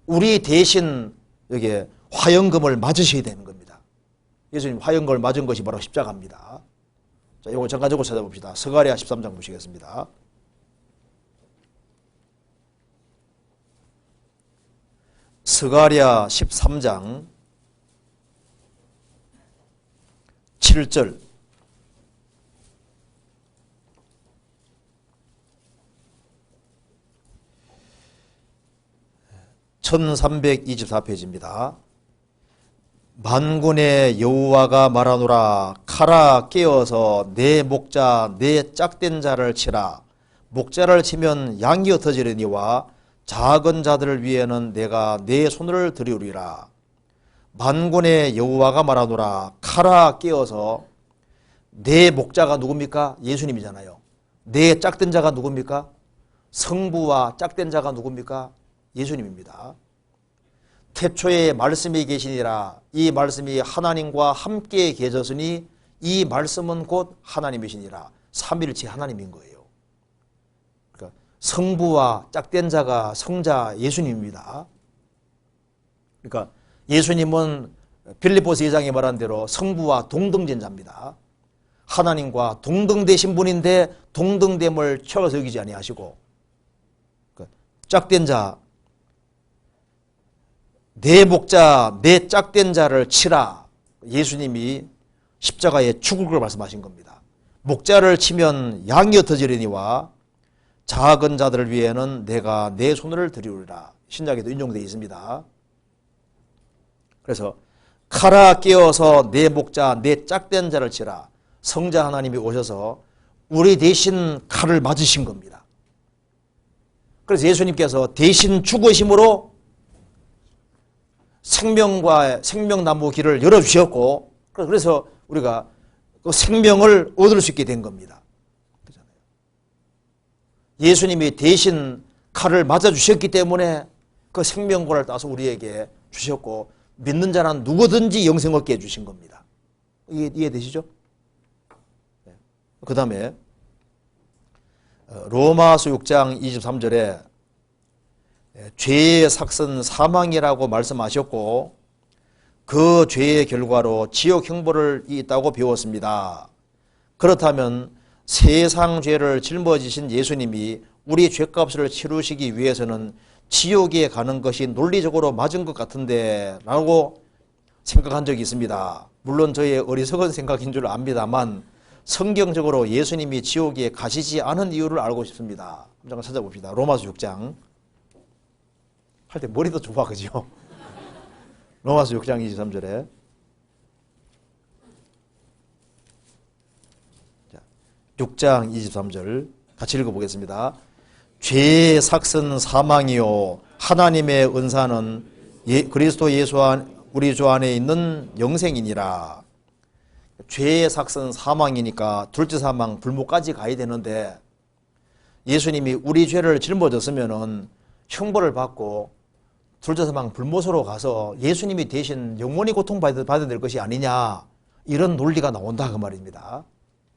우리 대신 여기 화영금을 맞으셔야 되는 겁니다. 예수님 화영금을 맞은 것이 바로 십자가입니다. 자, 이거 잠깐 찾아봅시다. 스가랴 13장 보시겠습니다. 스가랴 13장 7절. (1324페이지입니다) 만군의 여호와가 말하노라. 칼아 깨어서 내 목자 내 짝된 자를 치라. 목자를 치면 양이 흩어지려니와 작은 자들을 위해는 내가 내 손을 들이우리라. 만군의 여호와가 말하노라. 칼아 깨어서, 내 목자가 누굽니까? 예수님이잖아요. 내 짝된 자가 누굽니까? 성부와 짝된 자가 누굽니까? 예수님입니다. 태초에 말씀이 계시니라. 이 말씀이 하나님과 함께 계셨으니 이 말씀은 곧 하나님이시니라. 삼위일체 하나님인 거예요. 그러니까 성부와 짝된 자가 성자 예수님입니다. 그러니까 예수님은 빌립보서 2장에 말한 대로 성부와 동등된 자입니다. 하나님과 동등되신 분인데 동등됨을 최어서 여기지 아니하시고 짝된 자, 내 목자, 내 짝된 자를 치라. 예수님이 십자가에 죽을 걸 말씀하신 겁니다. 목자를 치면 양이 흩어지려니와 작은 자들을 위해는 내가 내 손을 들이우리라. 신약에도 인용되어 있습니다. 그래서 칼아 깨어서 내 목자, 내 짝된 자를 치라. 성자 하나님이 오셔서 우리 대신 칼을 맞으신 겁니다. 그래서 예수님께서 대신 죽으심으로 생명과 생명나무 길을 열어주셨고, 그래서 우리가 그 생명을 얻을 수 있게 된 겁니다. 예수님이 대신 칼을 맞아주셨기 때문에 그 생명권을 따서 우리에게 주셨고, 믿는 자는 누구든지 영생 얻게 해주신 겁니다. 이해되시죠? 그 다음에 로마서 6장 23절에 죄의 삭은 사망이라고 말씀하셨고 그 죄의 결과로 지옥 형벌을 있다고 배웠습니다. 그렇다면 세상 죄를 짊어지신 예수님이 우리 죄값을 치르시기 위해서는 지옥에 가는 것이 논리적으로 맞은 것 같은데 라고 생각한 적이 있습니다. 물론 저의 어리석은 생각인 줄 압니다만 성경적으로 예수님이 지옥에 가시지 않은 이유를 알고 싶습니다. 한번 찾아봅시다. 로마서 6장 할 때 머리도 좋아, 그죠? 로마서 6장 23절에 6장 23절 같이 읽어보겠습니다. 죄의 삭은 사망이요 하나님의 은사는 그리스도 예수 우리 주 안에 있는 영생이니라. 죄의 삭은 사망이니까 둘째 사망 불못까지 가야 되는데 예수님이 우리 죄를 짊어졌으면은 형벌을 받고 둘째 사망 불못으로 가서 예수님이 대신 영원히 고통받아야 될 것이 아니냐, 이런 논리가 나온다 그 말입니다.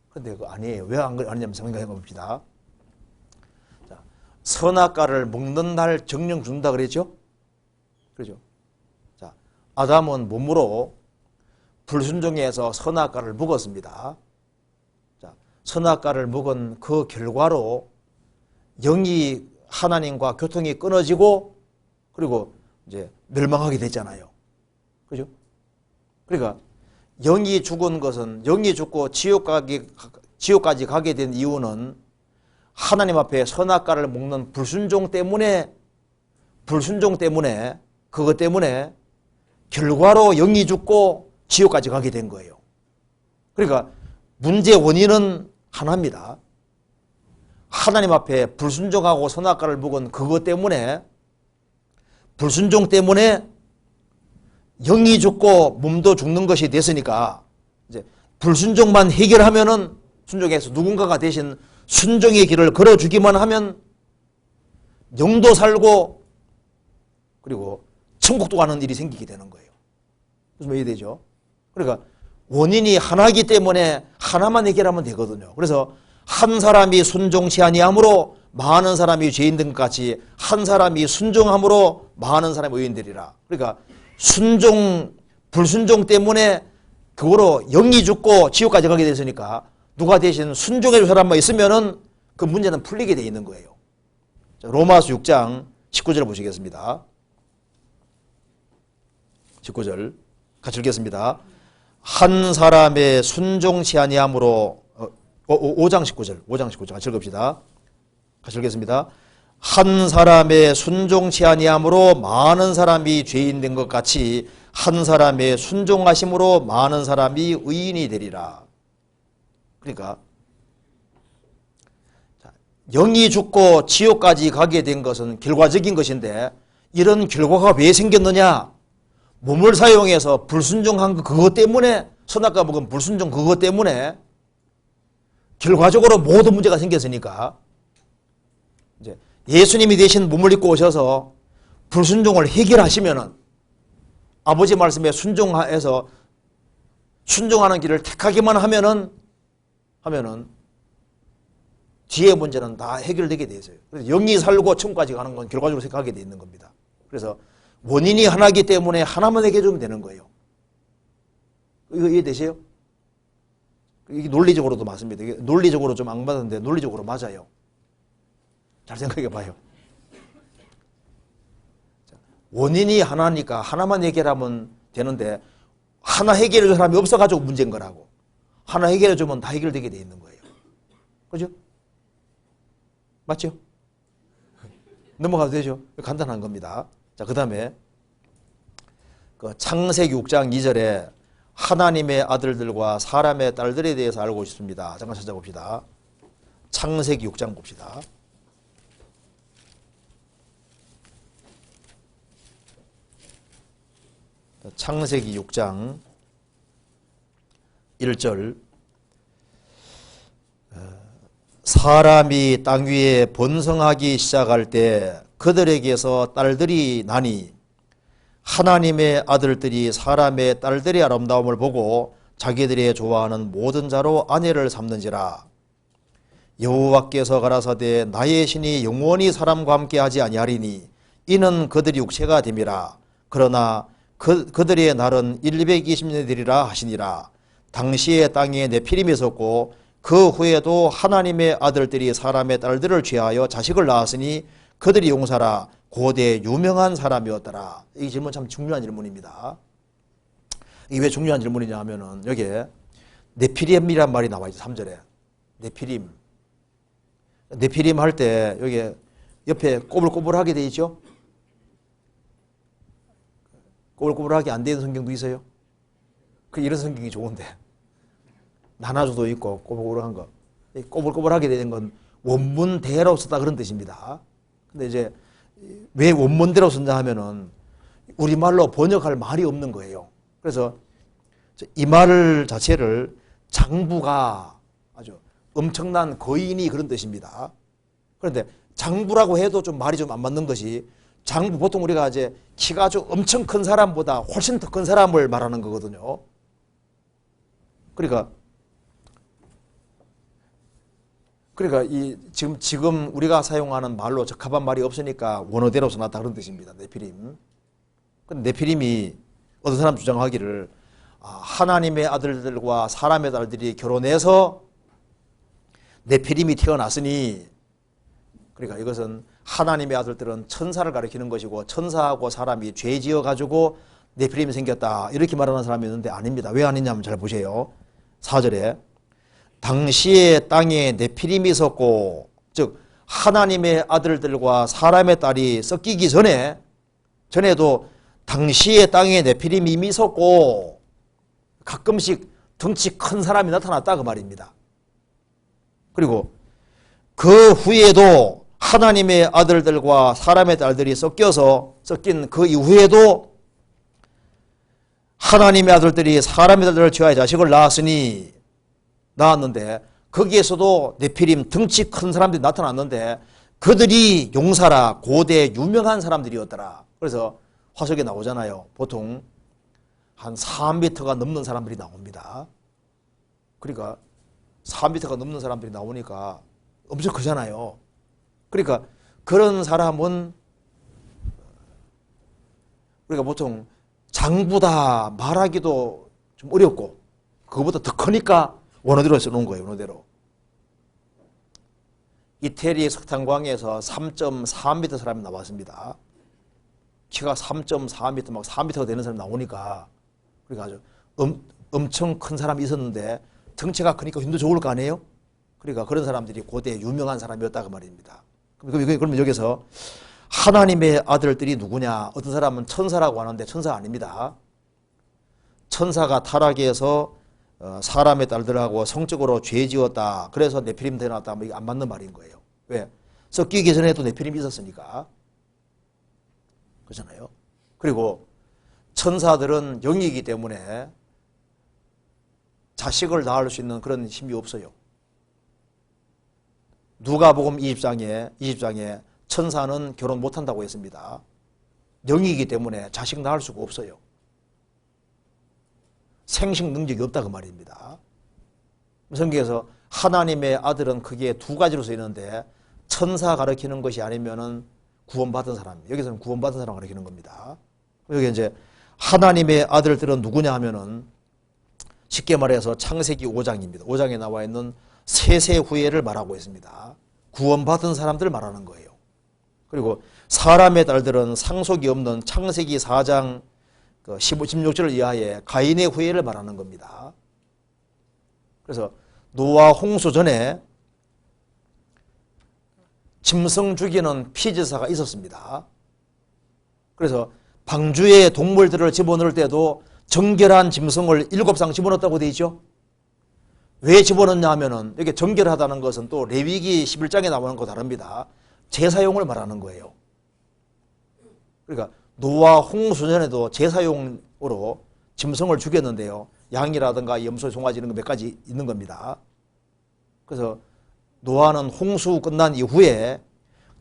그런데 그거 아니에요. 왜 아니냐면 생각해 봅시다. 선악과를 먹는 날 정령 죽는다 그랬죠? 그렇죠? 자, 아담은 몸으로 불순종해서 선악과를 먹었습니다. 자, 선악과를 먹은 그 결과로 영이 하나님과 교통이 끊어지고 그리고 이제 멸망하게 됐잖아요. 그죠? 그러니까 영이 죽은 것은 영이 죽고 지옥까지 가게 된 이유는 하나님 앞에 선악과를 먹는 불순종 때문에 그것 때문에 결과로 영이 죽고 지옥까지 가게 된 거예요. 그러니까 문제 원인은 하나입니다. 하나님 앞에 불순종하고 선악과를 먹은 그것 때문에 불순종 때문에 영이 죽고 몸도 죽는 것이 됐으니까 이제 불순종만 해결하면은 순종해서 누군가가 대신 순종의 길을 걸어주기만 하면 영도 살고 그리고 천국도 가는 일이 생기게 되는 거예요. 무슨 말이 되죠? 그러니까 원인이 하나이기 때문에 하나만 해결하면 되거든요. 그래서 한 사람이 순종치 아니함으로 많은 사람이 죄인 된 것 같이 한 사람이 순종함으로 많은 사람이 의인 되리라. 그러니까 불순종 때문에 그거로 영이 죽고 지옥까지 가게 됐으니까 누가 대신 순종해 줄 사람만 있으면은 그 문제는 풀리게 돼 있는 거예요. 자, 로마서 6장 19절 보시겠습니다. 19절 같이 읽겠습니다. 한 사람의 순종치 아니함으로 5장 19절 같이 읽읍시다. 같이 읽겠습니다. 한 사람의 순종치 아니함으로 많은 사람이 죄인 된 것 같이 한 사람의 순종하심으로 많은 사람이 의인이 되리라. 그러니까 영이 죽고 지옥까지 가게 된 것은 결과적인 것인데 이런 결과가 왜 생겼느냐? 몸을 사용해서 불순종한 그것 때문에 선악과 먹은 불순종 그것 때문에 결과적으로 모든 문제가 생겼으니까 이제 예수님이 대신 몸을 입고 오셔서 불순종을 해결하시면은 아버지 말씀에 순종해서 순종하는 길을 택하기만 하면은 뒤에 문제는 다 해결되게 돼 있어요. 그래서 영이 살고 천국까지 가는 건 결과적으로 생각하게 돼 있는 겁니다. 그래서 원인이 하나이기 때문에 하나만 해결해 주면 되는 거예요. 이거 이해되세요? 이게 논리적으로도 맞습니다. 이게 논리적으로 좀 안 맞는데 논리적으로 맞아요. 잘 생각해 봐요. 원인이 하나니까 하나만 해결하면 되는데 하나 해결해 줄 사람이 없어가지고 문제인 거라고. 하나 해결해 주면 다 해결되게 돼 있는 거예요. 그죠? 맞죠? 넘어가도 되죠? 간단한 겁니다. 자, 그 다음에 그 창세기 6장 2절에 하나님의 아들들과 사람의 딸들에 대해서 알고 싶습니다. 잠깐 찾아봅시다. 창세기 6장 봅시다. 창세기 6장 1절 사람이 땅 위에 번성하기 시작할 때 그들에게서 딸들이 나니 하나님의 아들들이 사람의 딸들의 아름다움을 보고 자기들이 좋아하는 모든 자로 아내를 삼는지라. 여호와께서 가라사대 나의 신이 영원히 사람과 함께 하지 아니하리니 이는 그들이 육체가 됨이라. 그러나 그들의 날은 120년이 되리라 하시니라. 당시에 땅에 네피림이 있었고 그 후에도 하나님의 아들들이 사람의 딸들을 취하여 자식을 낳았으니 그들이 용사라 고대 유명한 사람이었더라. 이 질문 참 중요한 질문입니다. 이게 왜 중요한 질문이냐 하면은 여기에 네피림이란 말이 나와 있죠. 3절에 네피림 할 때 여기 옆에 꼬불꼬불하게 돼 있죠. 꼬불꼬불하게 안 되는 성경도 있어요. 이런 성경이 좋은데 나눠줘도 있고 꼬불꼬불한 거. 꼬불꼬불하게 되는 건 원문대로 썼다 그런 뜻입니다. 근데 이제 왜 원문대로 쓴다 하면은 우리말로 번역할 말이 없는 거예요. 그래서 이 말 자체를 장부가 아주 엄청난 거인이 그런 뜻입니다. 그런데 장부라고 해도 좀 말이 좀 안 맞는 것이 장부 보통 우리가 이제 키가 아주 엄청 큰 사람보다 훨씬 더 큰 사람을 말하는 거거든요. 그러니까 이 지금 우리가 사용하는 말로 적합한 말이 없으니까 원어대로 써놨다 그런 뜻입니다. 네피림. 근데 네피림이 어떤 사람 주장하기를 하나님의 아들들과 사람의 딸들이 결혼해서 네피림이 태어났으니 그러니까 이것은 하나님의 아들들은 천사를 가리키는 것이고 천사하고 사람이 죄 지어가지고 네피림이 생겼다 이렇게 말하는 사람이 있는데 아닙니다. 왜 아니냐면 잘 보세요. 4절에 당시에 땅에 네피림이 있었고 즉 하나님의 아들들과 사람의 딸이 섞이기 전에도 당시에 땅에 네피림이 이미 있었고 가끔씩 덩치 큰 사람이 나타났다 그 말입니다. 그리고 그 후에도 하나님의 아들들과 사람의 딸들이 섞인 그 이후에도 하나님의 아들들이 사람의 딸들을 취하여 자식을 낳았는데 거기에서도 네피림 덩치 큰 사람들이 나타났는데 그들이 용사라 고대 유명한 사람들이었더라. 그래서 화석에 나오잖아요. 보통 한 4m가 넘는 사람들이 나옵니다. 그러니까 4m가 넘는 사람들이 나오니까 엄청 크잖아요. 그러니까 그런 사람은 우리가 보통 장부다 말하기도 좀 어렵고 그거보다 더 크니까 원어대로 써놓은 거예요. 원어대로. 이태리 석탄광에서 3.4m 사람이 나왔습니다. 키가 3.4m 막 4m가 되는 사람이 나오니까 그러니까 아주 엄청 큰 사람이 있었는데 덩치가 크니까 힘도 좋을 거 아니에요? 그러니까 그런 사람들이 고대 유명한 사람이었다 그 말입니다. 그러면 여기서 하나님의 아들들이 누구냐? 어떤 사람은 천사라고 하는데 천사가 아닙니다. 천사가 타락해서 사람의 딸들하고 성적으로 죄 지었다. 그래서 네피림 태어났다. 이게 안 맞는 말인 거예요. 왜? 섞이기 전에도 네피림이 있었으니까. 그렇잖아요. 그리고 천사들은 영이기 때문에 자식을 낳을 수 있는 그런 힘이 없어요. 누가복음 20장에 천사는 결혼 못한다고 했습니다. 영이기 때문에 자식 낳을 수가 없어요. 생식 능력이 없다 그 말입니다. 성경에서 하나님의 아들은 크게 두 가지로 쓰이는데 천사 가리키는 것이 아니면은 구원받은 사람, 여기서는 구원받은 사람 가리키는 겁니다. 여기 이제 하나님의 아들들은 누구냐 하면은 쉽게 말해서 창세기 5장입니다. 5장에 나와 있는 세세 후예를 말하고 있습니다. 구원받은 사람들 말하는 거예요. 그리고 사람의 딸들은 상속이 없는 창세기 4장 16절 이하의 가인의 후예를 말하는 겁니다. 그래서 노아 홍수 전에 짐승 죽이는 피제사가 있었습니다. 그래서 방주에 동물들을 집어넣을 때도 정결한 짐승을 7상 집어넣었다고 되어 있죠. 왜 집어넣냐 하면은 이렇게 정결하다는 것은 또 레위기 11장에 나오는 거 다릅니다. 제사용을 말하는 거예요. 그러니까 노아 홍수 전에도 제사용으로 짐승을 죽였는데요. 양이라든가 염소, 송아지 이런 거 몇 가지 있는 겁니다. 그래서 노아는 홍수 끝난 이후에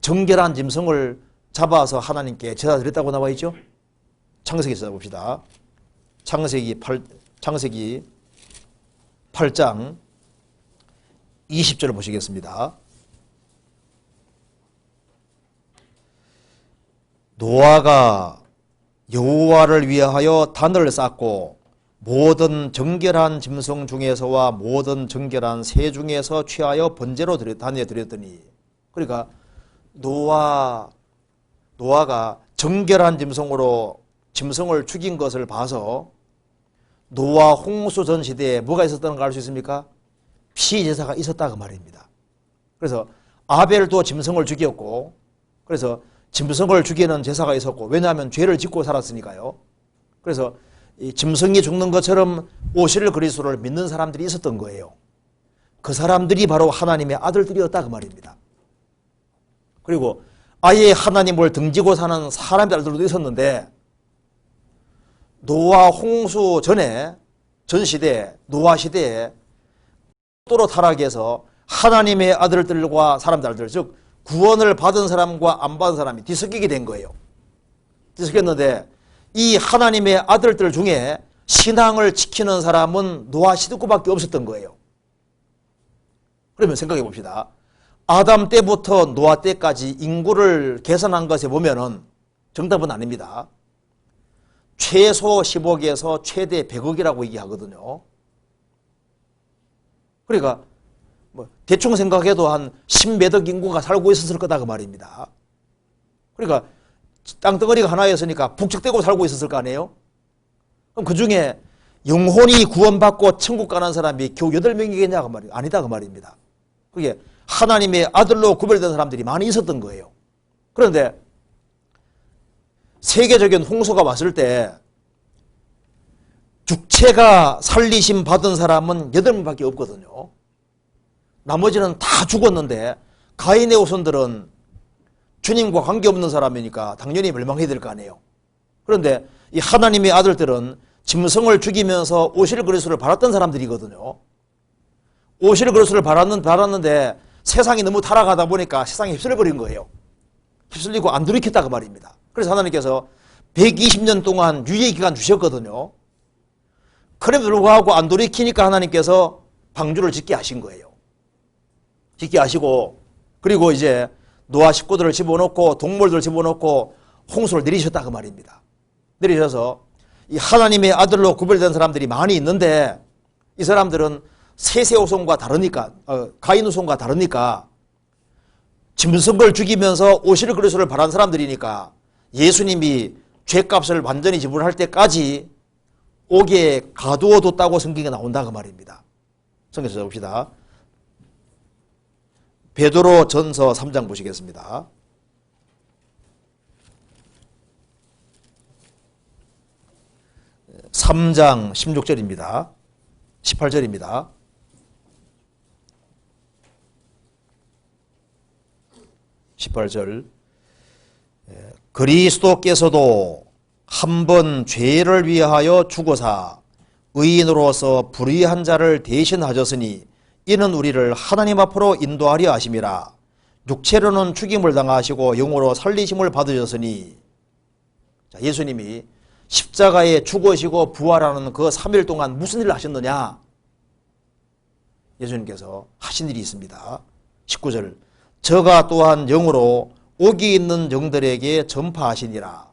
정결한 짐승을 잡아서 하나님께 제사 드렸다고 나와 있죠. 창세기에서 찾아봅시다. 창세기 8장 20절을 보시겠습니다. 노아가 여호와를 위하여 단을 쌓고 모든 정결한 짐승 중에서와 모든 정결한 새 중에서 취하여 번제로 단에 드렸더니, 그러니까 노아가 정결한 짐승을 죽인 것을 봐서 노아 홍수 전 시대에 뭐가 있었다는 걸 알 수 있습니까? 피제사가 있었다 그 말입니다. 그래서 아벨도 짐승을 죽였고, 그래서 짐승을 죽이는 제사가 있었고, 왜냐하면 죄를 짓고 살았으니까요. 그래서 이 짐승이 죽는 것처럼 오실 그리스도를 믿는 사람들이 있었던 거예요. 그 사람들이 바로 하나님의 아들들이었다 그 말입니다. 그리고 아예 하나님을 등지고 사는 사람들도 있었는데, 노아 홍수 전에 전 시대에 노아 시대에 또로 타락해서 하나님의 아들들과 사람들, 즉 구원을 받은 사람과 안 받은 사람이 뒤섞이게 된 거예요. 뒤섞였는데 이 하나님의 아들들 중에 신앙을 지키는 사람은 노아 시드구밖에 없었던 거예요. 그러면 생각해 봅시다. 아담 때부터 노아 때까지 인구를 계산한 것에 보면은 정답은 아닙니다. 최소 10억에서 최대 100억이라고 얘기하거든요. 그러니까 뭐 대충 생각해도 한 10몇억 인구가 살고 있었을 거다 그 말입니다. 그러니까 땅덩어리가 하나였으니까 북적대고 살고 있었을 거 아니에요? 그럼 그 중에 영혼이 구원받고 천국 가는 사람이 겨우 8명이겠냐 그 말이에요. 아니다 그 말입니다. 그게 하나님의 아들로 구별된 사람들이 많이 있었던 거예요. 그런데 세계적인 홍수가 왔을 때 육체가 살리심 받은 사람은 8명밖에 없거든요. 나머지는 다 죽었는데 가인의 후손들은 주님과 관계없는 사람이니까 당연히 멸망해야 될 거 아니에요. 그런데 이 하나님의 아들들은 짐승을 죽이면서 오실 그리스도를 바랐던 사람들이거든요. 오실 그리스도를 바랐는데 세상이 너무 타락하다 보니까 세상에 휩쓸려버린 거예요. 휩쓸리고 안 돌이켰다 그 말입니다. 그래서 하나님께서 120년 동안 유예기간 주셨거든요. 그럼에도 불구하고 안 돌이키니까 하나님께서 방주를 짓게 하신 거예요. 짓게 하시고, 그리고 이제 노아 식구들을 집어넣고 동물들을 집어넣고 홍수를 내리셨다 그 말입니다. 내리셔서 이 하나님의 아들로 구별된 사람들이 많이 있는데 이 사람들은 세세 후손과 다르니까, 가인 후손과 다르니까 짐승을 죽이면서 오실 그리스도를 바란 사람들이니까 예수님이 죄값을 완전히 지불할 때까지 옥에 가두어 뒀다고 성경에 나온다 그 말입니다. 성경에서 봅시다. 베드로 전서 3장 보시겠습니다. 3장 16절입니다. 18절입니다. 그리스도께서도 한 번 죄를 위하여 죽으사 의인으로서 불의한 자를 대신하셨으니 이는 우리를 하나님 앞으로 인도하려 하심이라. 육체로는 죽임을 당하시고 영으로 살리심을 받으셨으니, 자, 예수님이 십자가에 죽으시고 부활하는 그 3일 동안 무슨 일을 하셨느냐? 예수님께서 하신 일이 있습니다. 19절, 저가 또한 영으로 옥이 있는 영들에게 전파하시니라.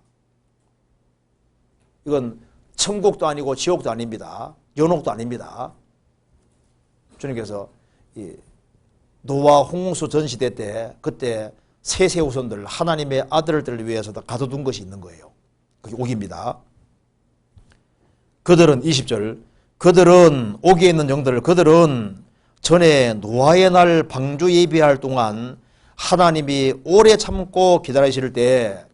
이건 천국도 아니고 지옥도 아닙니다. 연옥도 아닙니다. 주님께서 이 노아 홍수 전시대 때 그때 세세 후손들 하나님의 아들들을 위해서도 가둬둔 것이 있는 거예요. 그게 옥입니다. 그들은 20절, 그들은 옥에 있는 영들, 그들은 전에 노아의 날 방주 예비할 동안 하나님이 오래 참고 기다리실 때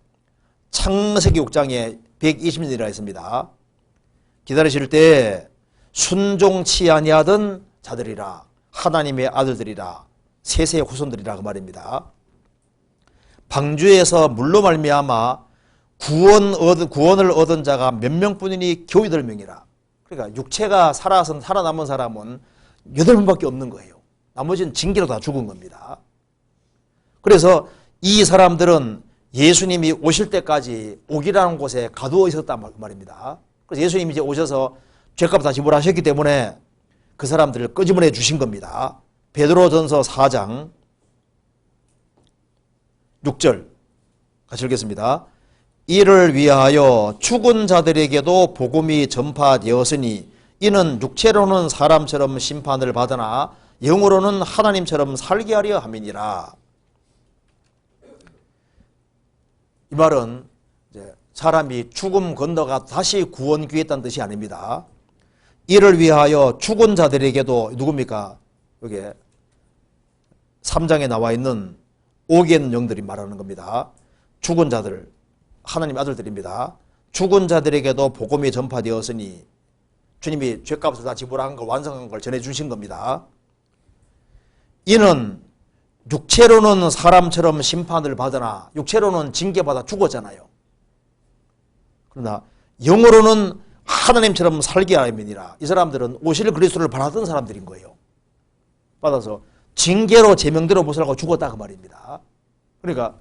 창세기 6장에 120년이라 했습니다. 기다리실 때 순종치 아니하던 자들이라, 하나님의 아들들이라, 세세의 후손들이라 그 말입니다. 방주에서 물로 말미암아 구원을 얻은 자가 몇 명뿐이니 겨우 8명이라. 그러니까 육체가 살아남은 사람은 8명밖에 없는 거예요. 나머지는 징계로 다 죽은 겁니다. 그래서 이 사람들은 예수님이 오실 때까지 옥이라는 곳에 가두어 있었단 말입니다. 그래서 예수님이 이제 오셔서 죄값 다 지불하셨기 때문에 그 사람들을 끄집어내 주신 겁니다. 베드로전서 4장 6절 같이 읽겠습니다. 이를 위하여 죽은 자들에게도 복음이 전파되었으니 이는 육체로는 사람처럼 심판을 받으나 영으로는 하나님처럼 살게 하려 함이니라. 이 말은 이제 사람이 죽음 건너가 다시 구원 기회했다는 뜻이 아닙니다. 이를 위하여 죽은 자들에게도 누굽니까? 여기 3장에 나와 있는 옥에 있는 영들이 말하는 겁니다. 죽은 자들, 하나님 아들들입니다. 죽은 자들에게도 복음이 전파되었으니 주님이 죄값을 다 지불한 걸 완성한 걸 전해주신 겁니다. 이는 육체로는 사람처럼 심판을 받으나 육체로는 징계받아 죽었잖아요. 그러나 영으로는 하나님처럼 살게 함이니라. 이 사람들은 오실 그리스도를 바라던 사람들인 거예요. 받아서 징계로 제명대로 못살고 죽었다 그 말입니다. 그러니까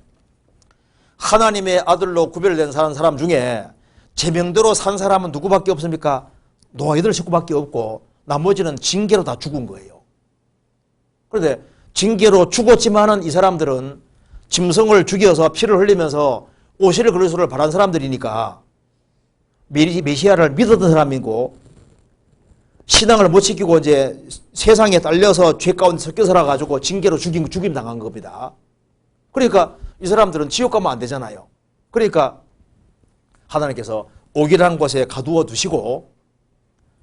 하나님의 아들로 구별된 사람 중에 제명대로 산 사람은 누구밖에 없습니까? 노아이들 식구밖에 없고 나머지는 징계로 다 죽은 거예요. 그런데 징계로 죽었지만은 이 사람들은 짐승을 죽여서 피를 흘리면서 오실 그리스도를 바란 사람들이니까 메시아를 믿었던 사람이고 신앙을 못 지키고 이제 세상에 딸려서 죄 가운데 섞여 살아가지고 징계로 죽임 당한 겁니다. 그러니까 이 사람들은 지옥 가면 안 되잖아요. 그러니까 하나님께서 옥이라는 곳에 가두어 두시고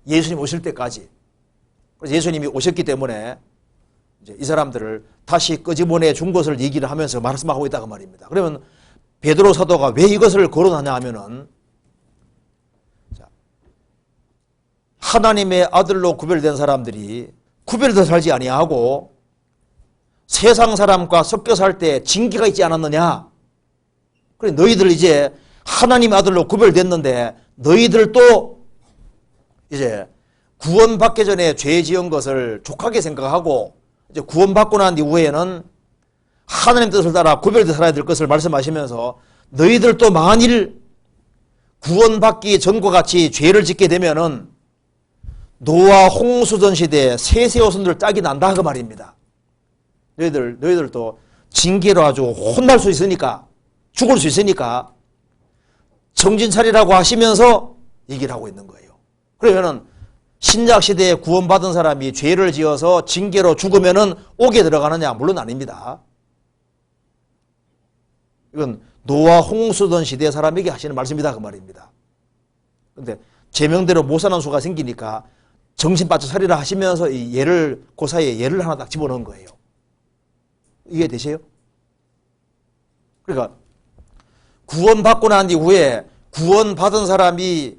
예수님 오실 때까지, 그래서 예수님이 오셨기 때문에 이제 이 사람들을 다시 끄집어내 준 것을 얘기를 하면서 말씀하고 있다고 말입니다. 그러면 베드로 사도가 왜 이것을 거론하냐 하면은 하나님의 아들로 구별된 사람들이 구별되어 살지 아니하고 세상 사람과 섞여 살 때 징계가 있지 않았느냐. 그래 너희들 이제 하나님의 아들로 구별됐는데 너희들도 이제 구원받기 전에 죄 지은 것을 족하게 생각하고 이제 구원받고 난 이후에는 하나님 뜻을 따라 구별되어 살아야 될 것을 말씀하시면서 너희들도 만일 구원받기 전과 같이 죄를 짓게 되면은 노아 홍수전 시대에 세세호선들 짝이 난다 그 말입니다. 너희들도 징계로 아주 혼날 수 있으니까 죽을 수 있으니까 정신 차리라고 하시면서 얘기를 하고 있는 거예요. 그러면은 신약 시대에 구원받은 사람이 죄를 지어서 징계로 죽으면은 옥에 들어가느냐? 물론 아닙니다. 이건 노아 홍수던 시대 사람에게 하시는 말씀이다 그 말입니다. 그런데 제명대로 못 사는 수가 생기니까 정신 바쳐 차리라 하시면서 이 예를 그 사이에 예를 하나 딱 집어넣은 거예요. 이해되세요? 그러니까 구원받고 난 이후에 구원받은 사람이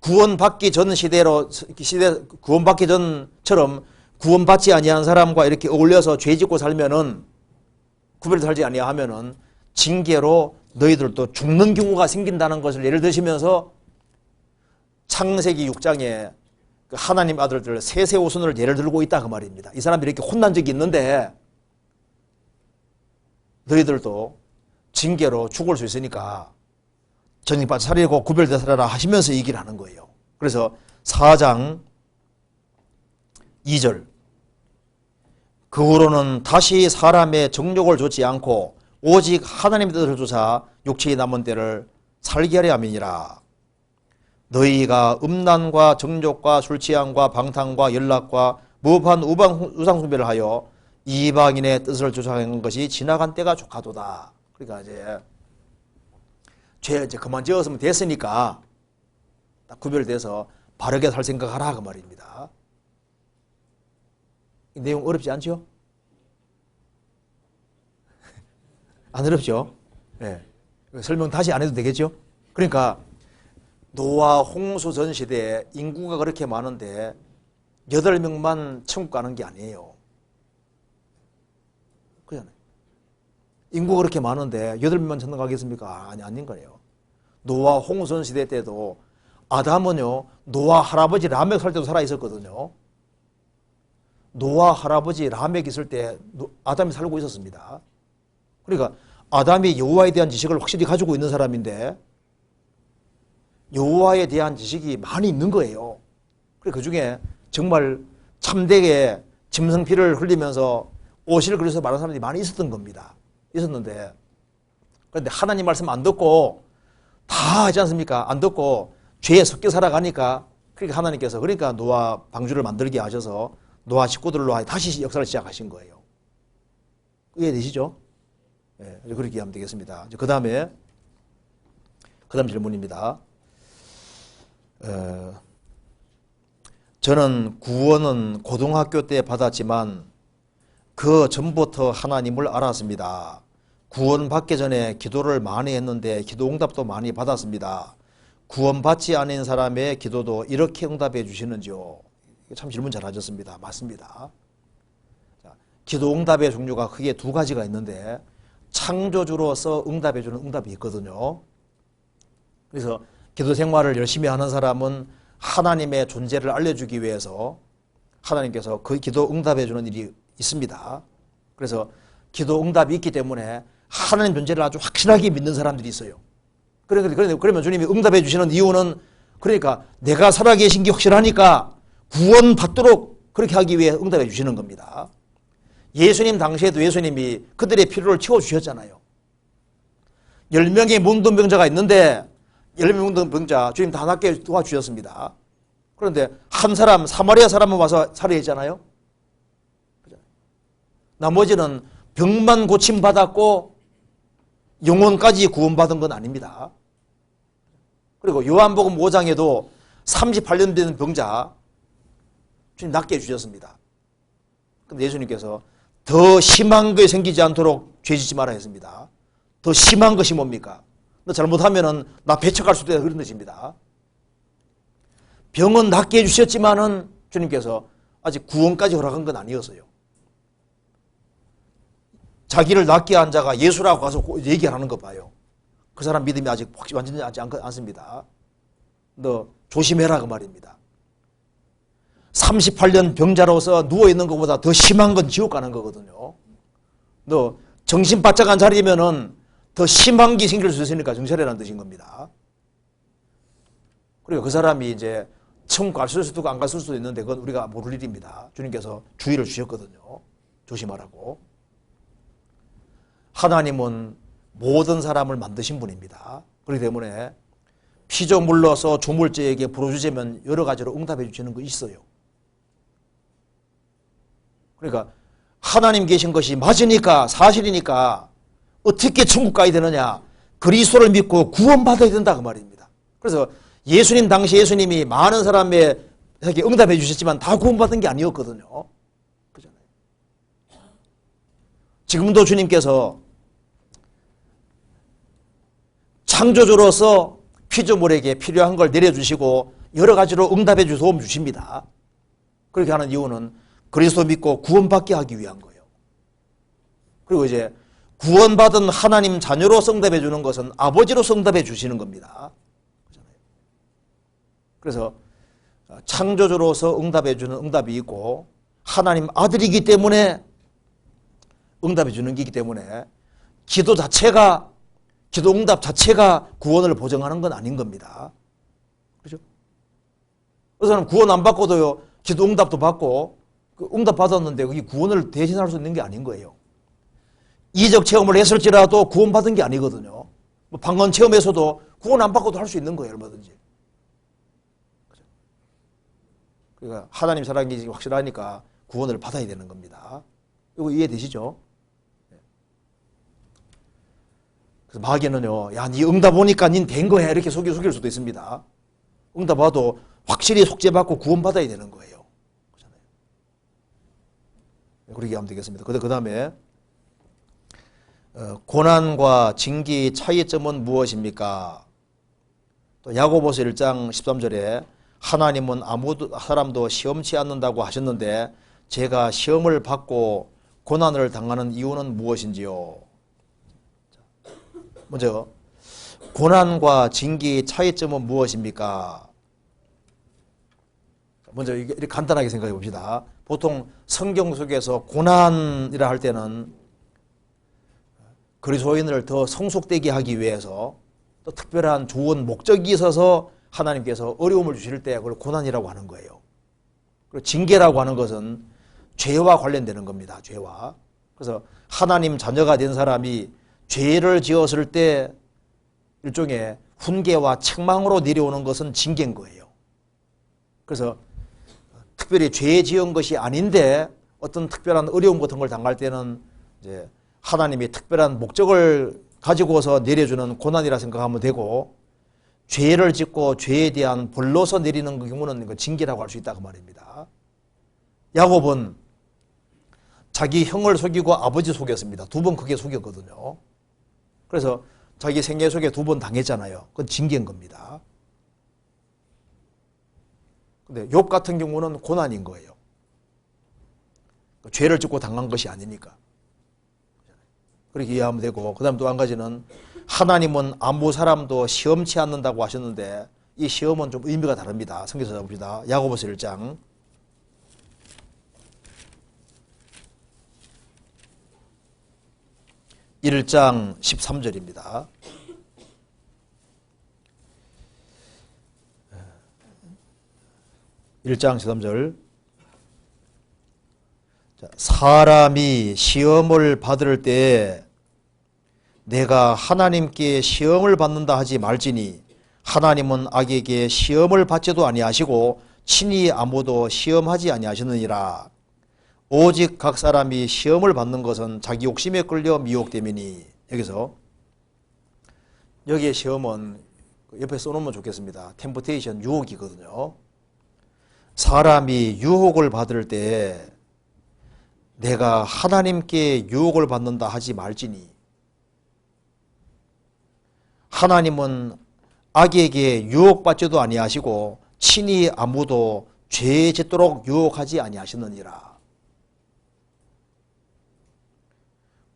구원받기 전 구원받기 전처럼 구원받지 아니한 사람과 이렇게 어울려서 죄 짓고 살면은 구별을 살지 아니하면은 징계로 너희들도 죽는 경우가 생긴다는 것을 예를 드시면서 창세기 6장에 그 하나님 아들들 세세호선을 예를 들고 있다 그 말입니다. 이 사람들이 이렇게 혼난 적이 있는데 너희들도 징계로 죽을 수 있으니까 정직받아 살리고 구별되어 살아라 하시면서 얘기를 하는 거예요. 그래서 4장 2절 그 후로는 다시 사람의 정욕을 좇지 않고 오직 하나님의 뜻을 좇아 육체의 남은 때를 살게 하려 함이니라. 너희가 음란과 정욕과 술취함과 방탕과 연락과 무법한 우상숭배를 하여 이방인의 뜻을 좇아하는 것이 지나간 때가 족하도다. 그러니까 이제 죄 이제 그만 지었으면 됐으니까 딱 구별돼서 바르게 살 생각하라 그 말입니다. 이 내용 어렵지 않죠? 안 어렵죠? 네. 설명 다시 안 해도 되겠죠? 그러니까 노아 홍수 전 시대에 인구가 그렇게 많은데 8명만 천국 가는 게 아니에요. 그잖아요. 인구가 그렇게 많은데 8명만 천국 가겠습니까? 아닌 거예요. 노아 홍수 전 시대 때도 아담은요, 노아 할아버지 라멕 살 때도 살아 있었거든요. 노아 할아버지 라멕 있을 때 아담이 살고 있었습니다. 그러니까 아담이 여호와에 대한 지식을 확실히 가지고 있는 사람인데 여호와에 대한 지식이 많이 있는 거예요. 그 중에 정말 참되게 짐승피를 흘리면서 오실을 그려서 말하는 사람들이 많이 있었던 겁니다. 있었는데 그런데 하나님 말씀 안 듣고 다 하지 않습니까? 안 듣고 죄에 섞여 살아가니까 그러니까 하나님께서 그러니까 노아 방주를 만들게 하셔서 노아 식구들로 다시 역사를 시작하신 거예요. 이해되시죠? 네, 그렇게 하면 되겠습니다. 그 다음 질문입니다. 저는 구원은 고등학교 때 받았지만 그 전부터 하나님을 알았습니다. 구원 받기 전에 기도를 많이 했는데 기도 응답도 많이 받았습니다. 구원 받지 않은 사람의 기도도 이렇게 응답해 주시는지요? 참 질문 잘 하셨습니다. 맞습니다. 기도 응답의 종류가 크게 2가지가 있는데 창조주로서 응답해 주는 응답이 있거든요. 그래서 기도 생활을 열심히 하는 사람은 하나님의 존재를 알려주기 위해서 하나님께서 그 기도 응답해 주는 일이 있습니다. 그래서 기도 응답이 있기 때문에 하나님 존재를 아주 확실하게 믿는 사람들이 있어요. 그러면 주님이 응답해 주시는 이유는 그러니까 내가 살아계신 게 확실하니까 구원 받도록 그렇게 하기 위해 응답해 주시는 겁니다. 예수님 당시에도 예수님이 그들의 필요를 채워주셨잖아요. 10명의 문둥병자가 있는데 10명 문둥병자 주님 다 낫게 도와주셨습니다. 그런데 한 사람 사마리아 사람은 와서 살해했잖아요. 나머지는 병만 고침받았고 영혼까지 구원받은 건 아닙니다. 그리고 요한복음 5장에도 38년 된 병자 주님 낫게 해주셨습니다. 그런데 예수님께서 더 심한 것이 생기지 않도록 죄 짓지 말아야 했습니다. 더 심한 것이 뭡니까? 너 잘못하면은 나 배척할 수도 있다 그런 뜻입니다. 병은 낫게 해주셨지만은 주님께서 아직 구원까지 허락한 건 아니었어요. 자기를 낫게 한 자가 예수라고 가서 얘기하는 거 봐요. 그 사람 믿음이 아직 완전히 하지 않습니다. 너 조심해라 그 말입니다. 38년 병자로서 누워있는 것보다 더 심한 건 지옥 가는 거거든요. 너 정신 바짝 안 차리면은 더 심한 게 생길 수 있으니까 정찰이라는 뜻인 겁니다. 그리고 그 사람이 이제 천국 갈 수도 있고 안 갈 수도 있는데 그건 우리가 모를 일입니다. 주님께서 주의를 주셨거든요. 조심하라고. 하나님은 모든 사람을 만드신 분입니다. 그렇기 때문에 피조물로서 조물주에게 불어주자면 여러 가지로 응답해 주시는 거 있어요. 그러니까 하나님 계신 것이 맞으니까 사실이니까 어떻게 천국 가야 되느냐? 그리스도를 믿고 구원받아야 된다 그 말입니다. 그래서 예수님 당시 예수님이 많은 사람에게 응답해 주셨지만 다 구원받은 게 아니었거든요. 그잖아요. 지금도 주님께서 창조주로서 피조물에게 필요한 걸 내려주시고 여러 가지로 응답해 주셔서 도움 주십니다. 그렇게 하는 이유는 그리스도 믿고 구원받게 하기 위한 거예요. 그리고 이제 구원받은 하나님 자녀로서 응답해 주는 것은 아버지로서 응답해 주시는 겁니다. 그래서 창조주로서 응답해 주는 응답이 있고 하나님 아들이기 때문에 응답해 주는 게이기 때문에 기도 자체가 기도응답 자체가 구원을 보증하는 건 아닌 겁니다. 그렇죠? 그래서 구원 안 받고도요, 기도응답도 받고, 그 응답 받았는데 그게 구원을 대신할 수 있는 게 아닌 거예요. 이적 체험을 했을지라도 구원받은 게 아니거든요. 뭐 방언 체험에서도 구원 안 받고도 할 수 있는 거예요, 얼마든지. 그러니까 하나님 사랑이 확실하니까 구원을 받아야 되는 겁니다. 이거 이해되시죠? 그래서 마귀는요, 야, 니 응답 오니까 닌 된 거야, 이렇게 속일 수도 있습니다. 응답 와도 확실히 속죄받고 구원받아야 되는 거예요. 그렇잖아요. 그렇게 하면 되겠습니다. 그 다음에 고난과 징계의 차이점은 무엇입니까? 또 야고보서 1장 13절에 하나님은 아무 사람도 시험치 않는다고 하셨는데 제가 시험을 받고 고난을 당하는 이유는 무엇인지요? 먼저 고난과 징계의 차이점은 무엇입니까? 먼저 이렇게 간단하게 생각해 봅시다. 보통 성경 속에서 고난이라 할 때는 그리스도인을 더 성숙되게 하기 위해서 또 특별한 좋은 목적이 있어서 하나님께서 어려움을 주실 때 그걸 고난이라고 하는 거예요. 그리고 징계라고 하는 것은 죄와 관련되는 겁니다. 죄와. 그래서 하나님 자녀가 된 사람이 죄를 지었을 때 일종의 훈계와 책망으로 내려오는 것은 징계인 거예요. 그래서 특별히 죄 지은 것이 아닌데 어떤 특별한 어려움 같은 걸 당할 때는 이제 하나님이 특별한 목적을 가지고서 내려주는 고난이라 생각하면 되고, 죄를 짓고 죄에 대한 벌로서 내리는 경우는 징계라고 할 수 있다 그 말입니다. 야곱은 자기 형을 속이고 아버지 속였습니다. 두 번 크게 속였거든요. 그래서 자기 생애 속에 두 번 당했잖아요. 그건 징계인 겁니다. 근데 욥 같은 경우는 고난인 거예요. 죄를 짓고 당한 것이 아니니까. 그렇게 이해하면 되고, 그 다음 또 한 가지는 하나님은 아무 사람도 시험치 않는다고 하셨는데 이 시험은 좀 의미가 다릅니다. 성경에서 봅시다. 야고보서 1장 13절입니다. (1장 13절) 사람이 시험을 받을 때 내가 하나님께 시험을 받는다 하지 말지니 하나님은 악에게 시험을 받지도 아니하시고 친히 아무도 시험하지 아니하시느니라. 오직 각 사람이 시험을 받는 것은 자기 욕심에 끌려 미혹됨이니. 여기에 시험은 옆에 써놓으면 좋겠습니다. 템프테이션, 유혹이거든요. 사람이 유혹을 받을 때 내가 하나님께 유혹을 받는다 하지 말지니 하나님은 악에게 유혹받지도 아니하시고 친히 아무도 죄에 짓도록 유혹하지 아니하시느니라.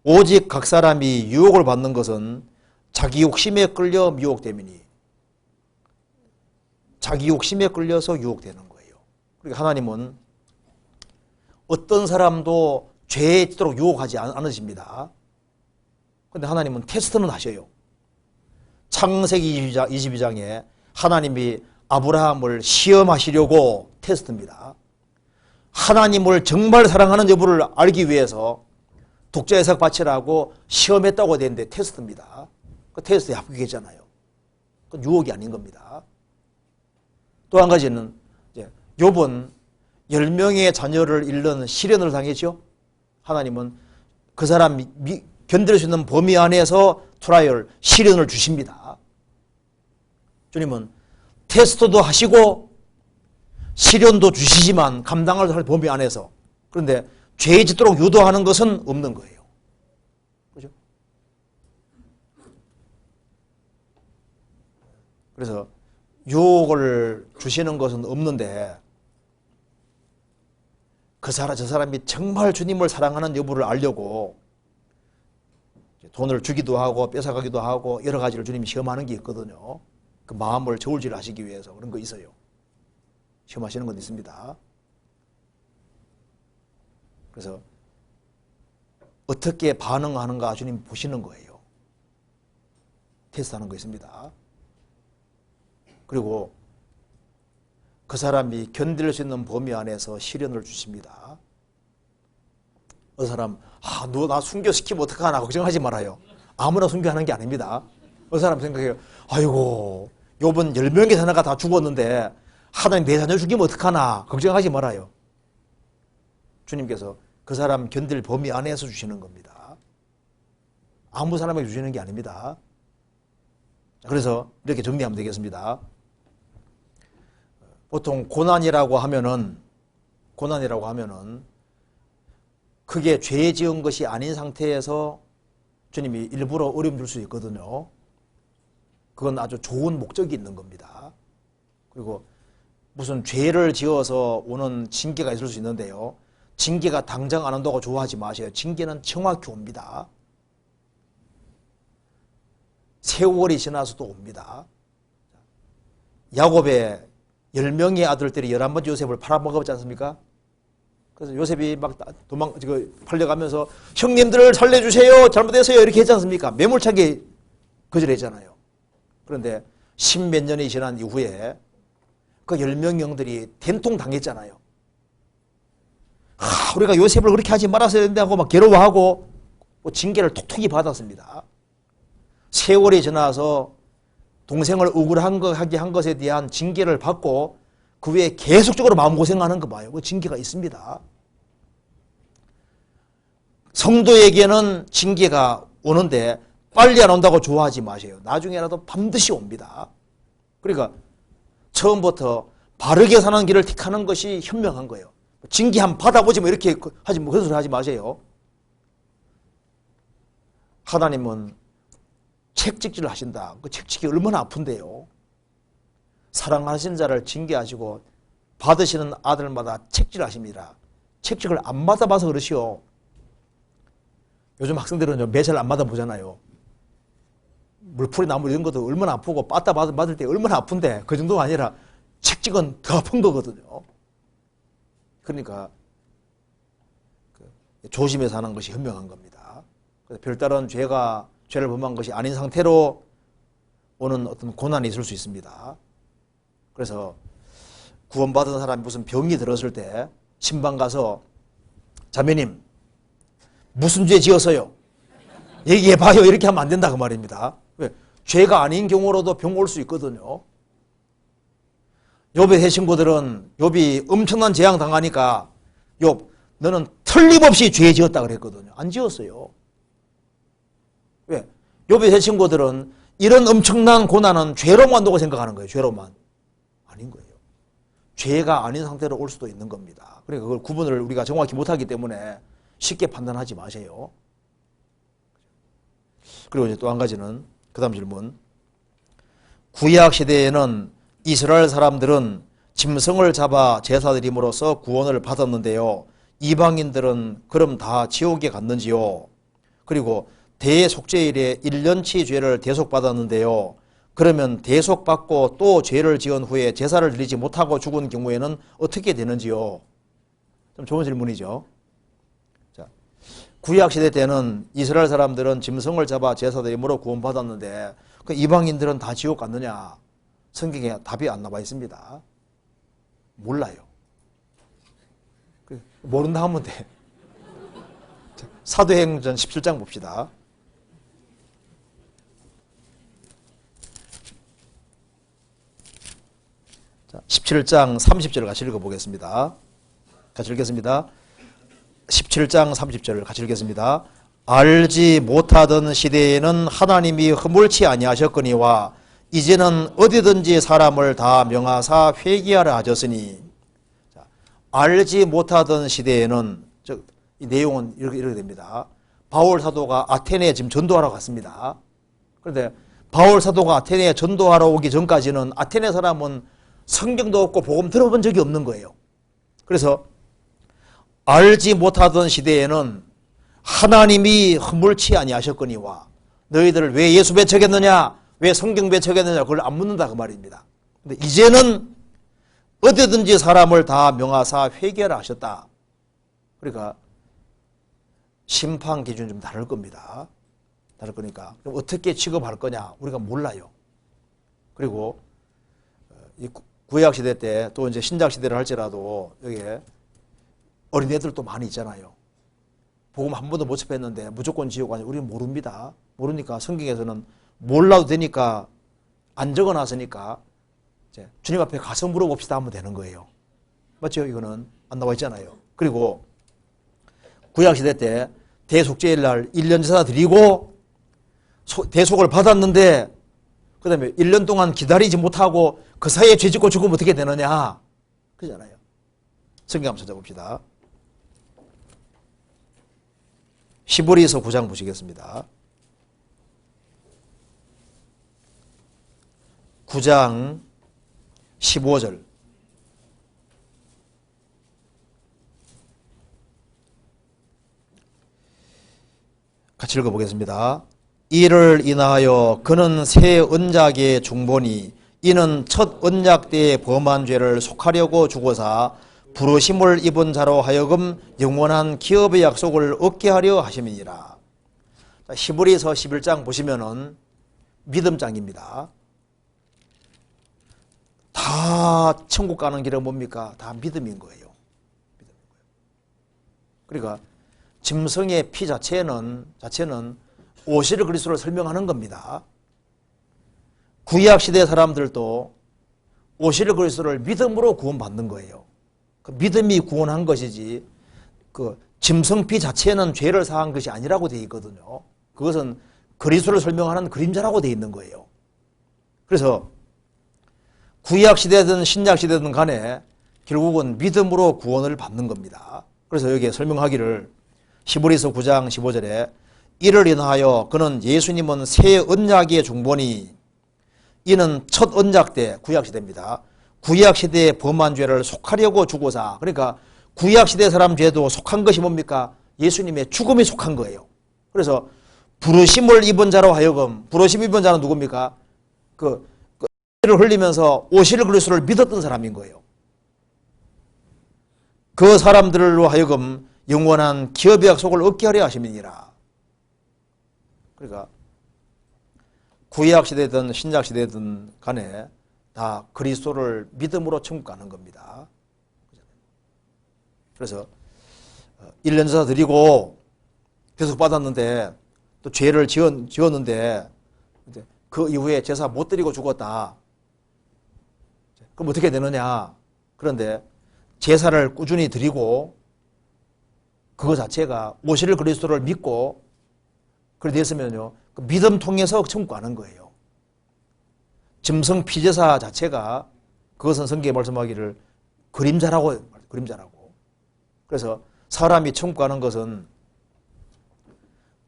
오직 각 사람이 유혹을 받는 것은 자기 욕심에 끌려 미혹됨이니. 자기 욕심에 끌려서 유혹되는 거예요. 그러니까 하나님은 어떤 사람도 죄에 짓도록 유혹하지 않으십니다. 그런데 하나님은 테스트는 하셔요. 창세기 22장에 하나님이 아브라함을 시험하시려고 테스트입니다. 하나님을 정말 사랑하는 여부를 알기 위해서 독자 이삭 바치라고 시험했다고 되는데 테스트입니다. 그 테스트에 합격했잖아요. 그건 유혹이 아닌 겁니다. 또 한 가지는 욥은 10명의 자녀를 잃는 시련을 당했죠. 하나님은 그 사람 견딜 수 있는 범위 안에서 트라이얼, 시련을 주십니다. 주님은 테스트도 하시고 시련도 주시지만 감당할 범위 안에서. 그런데 죄에 짓도록 유도하는 것은 없는 거예요. 그죠? 그래서 유혹을 주시는 것은 없는데 저 사람이 정말 주님을 사랑하는 여부를 알려고 돈을 주기도 하고 뺏어가기도 하고 여러 가지를 주님이 시험하는 게 있거든요. 그 마음을 저울질 하시기 위해서 그런 거 있어요. 시험하시는 건 있습니다. 그래서 어떻게 반응하는가 주님 보시는 거예요. 테스트하는 거 있습니다. 그리고 그 사람이 견딜 수 있는 범위 안에서 시련을 주십니다. 어느 사람, 너 나 순교시키면 어떡하나 걱정하지 말아요. 아무나 순교하는 게 아닙니다. 어느 사람 생각해요. 아이고, 요번 10명의 자녀가 다 죽었는데 하나님 내 자녀 죽이면 어떡하나 걱정하지 말아요. 주님께서 그 사람 견딜 범위 안에서 주시는 겁니다. 아무 사람에게 주시는 게 아닙니다. 그래서 이렇게 정리하면 되겠습니다. 보통 고난이라고 하면은 그게 죄 지은 것이 아닌 상태에서 주님이 일부러 어려움 줄 수 있거든요. 그건 아주 좋은 목적이 있는 겁니다. 그리고 무슨 죄를 지어서 오는 징계가 있을 수 있는데요. 징계가 당장 안 온다고 좋아하지 마세요. 징계는 정확히 옵니다. 세월이 지나서도 옵니다. 야곱의 10명의 아들들이 11번째 요셉을 팔아먹었지 않습니까? 그래서 요셉이 막 팔려가면서 형님들을 살려주세요. 잘못했어요. 이렇게 했지 않습니까? 매몰차게 거절했잖아요. 그런데 10몇 년이 지난 이후에 그 10명 형들이 된통 당했잖아요. 우리가 요셉을 그렇게 하지 말았어야 되는데 하고 막 괴로워하고 징계를 톡톡히 받았습니다. 세월이 지나서 동생을 억울하게 한 것에 대한 징계를 받고 그 외에 계속적으로 마음고생하는 거 봐요. 그 징계가 있습니다. 성도에게는 징계가 오는데 빨리 안 온다고 좋아하지 마세요. 나중에라도 반드시 옵니다. 그러니까 처음부터 바르게 사는 길을 택하는 것이 현명한 거예요. 징계 한번 받아보지 뭐 이렇게 그런 소리 하지 마세요. 하나님은 책찍질을 하신다. 그 책찍이 얼마나 아픈데요. 사랑하신 자를 징계하시고 받으시는 아들마다 책질하십니다. 책찍을 안 받아봐서 그러시오. 요즘 학생들은 매실 안 받아보잖아요. 물풀이 나무 이런 것도 얼마나 아프고 빠따 맞을 때 얼마나 아픈데 그 정도가 아니라 책찍은 더 아픈 거거든요. 그러니까 조심해서 하는 것이 현명한 겁니다. 별다른 죄를 범한 것이 아닌 상태로 오는 어떤 고난이 있을 수 있습니다. 그래서 구원받은 사람이 무슨 병이 들었을 때 신방 가서 자매님 무슨 죄 지었어요? 얘기해봐요. 이렇게 하면 안 된다 그 말입니다. 왜? 죄가 아닌 경우로도 병 올 수 있거든요. 욥의 세 친구들은 욥이 엄청난 재앙 당하니까 욥 너는 틀림없이 죄 지었다 그랬거든요. 안 지었어요. 왜? 욥의 세 친구들은 이런 엄청난 고난은 죄로만 두고 생각하는 거예요. 죄로만. 아닌 거예요. 죄가 아닌 상태로 올 수도 있는 겁니다. 그러니까 그걸 구분을 우리가 정확히 못하기 때문에 쉽게 판단하지 마세요. 그리고 이제 또 한 가지는 그 다음 질문. 구약 시대에는 이스라엘 사람들은 짐승을 잡아 제사 드림으로써 구원을 받았는데요. 이방인들은 그럼 다 지옥에 갔는지요? 그리고 대속죄일에 1년치 죄를 대속받았는데요. 그러면 대속받고 또 죄를 지은 후에 제사를 드리지 못하고 죽은 경우에는 어떻게 되는지요? 좀 좋은 질문이죠. 자, 구약시대 때는 이스라엘 사람들은 짐승을 잡아 제사 드림으로 구원받았는데 그 이방인들은 다 지옥 갔느냐? 성경에 답이 안 나와 있습니다. 몰라요. 모른다 하면 돼. 사도행전 17장 봅시다. 자, 17장 30절을 같이 읽어보겠습니다. 같이 읽겠습니다. 17장 30절을 같이 읽겠습니다. 알지 못하던 시대에는 하나님이 허물치 아니하셨거니와 이제는 어디든지 사람을 다 명하사 회개하라 하셨으니. 자, 알지 못하던 시대에는 이 내용은 이렇게 됩니다. 바울 사도가 아테네에 지금 전도하러 갔습니다. 그런데 바울 사도가 아테네에 전도하러 오기 전까지는 아테네 사람은 성경도 없고 복음 들어본 적이 없는 거예요. 그래서 알지 못하던 시대에는 하나님이 허물치 아니하셨거니와 너희들을 왜 예수 배척했느냐? 왜 성경 배척했느냐? 그걸 안 묻는다 그 말입니다. 근데 이제는 어디든지 사람을 다 명하사 회개하라 하셨다. 그러니까 심판 기준이 좀 다를 겁니다. 다를 거니까. 그럼 어떻게 취급할 거냐? 우리가 몰라요. 그리고 이 구약 시대 때 또 이제 신약 시대를 할지라도 여기에 어린애들도 많이 있잖아요. 복음 한 번도 못 접했는데 무조건 지옥 아니에요. 우리는 모릅니다. 모르니까 성경에서는 몰라도 되니까 안 적어놨으니까 이제 주님 앞에 가서 물어봅시다 하면 되는 거예요. 맞죠? 이거는 안 나와 있잖아요. 그리고 구약시대 때 대속죄일 날 1년 제사 드리고 대속을 받았는데 그 다음에 1년 동안 기다리지 못하고 그 사이에 죄 짓고 죽으면 어떻게 되느냐 그러잖아요. 성경 한번 찾아봅시다. 히브리서 9장 보시겠습니다. 9장 15절. 같이 읽어보겠습니다. 이를 인하여 그는 새 언약의 중보니 이는 첫 언약 때의 범한 죄를 속하려고 죽어사 부르심을 입은 자로 하여금 영원한 기업의 약속을 얻게 하려 하심이니라. 히브리서 11장 보시면은 믿음장입니다. 다 천국 가는 길은 뭡니까? 다 믿음인 거예요. 그러니까 짐승의 피 자체는 오실 그리스도를 설명하는 겁니다. 구약 시대 사람들도 오실 그리스도를 믿음으로 구원받는 거예요. 그 믿음이 구원한 것이지 그 짐승 피 자체는 죄를 사한 것이 아니라고 되어 있거든요. 그것은 그리스도를 설명하는 그림자라고 되어 있는 거예요. 그래서 구약 시대든 신약 시대든 간에 결국은 믿음으로 구원을 받는 겁니다. 그래서 여기에 설명하기를 히브리서 9장 15절에 이를 인하여 그는 예수님은 새 언약의 중보니 이는 첫 언약 때 구약 시대입니다. 구약 시대의 범한 죄를 속하려고 죽어사 그러니까 구약 시대 사람 죄도 속한 것이 뭡니까? 예수님의 죽음이 속한 거예요. 그래서 부르심을 입은 자로 하여금 부르심 입은 자는 누굽니까? 그 피를 흘리면서 오실 그리스도를 믿었던 사람인 거예요. 그 사람들로 하여금 영원한 기업의 약속을 얻게 하려 하심이니라. 그러니까 구약 시대든 신약 시대든 간에 다 그리스도를 믿음으로 천국 가는 겁니다. 그래서 1년 제사 드리고 대속 받았는데 또 죄를 지었는데 그 이후에 제사 못 드리고 죽었다. 그럼 어떻게 되느냐? 그런데 제사를 꾸준히 드리고 그거 자체가 오실 그리스도를 믿고 그렇게 됐으면요. 그 믿음 통해서 천국 가는 거예요. 짐승 피제사 자체가 그것은 성경에 말씀하기를 그림자라고. 그래서 사람이 천국 가는 것은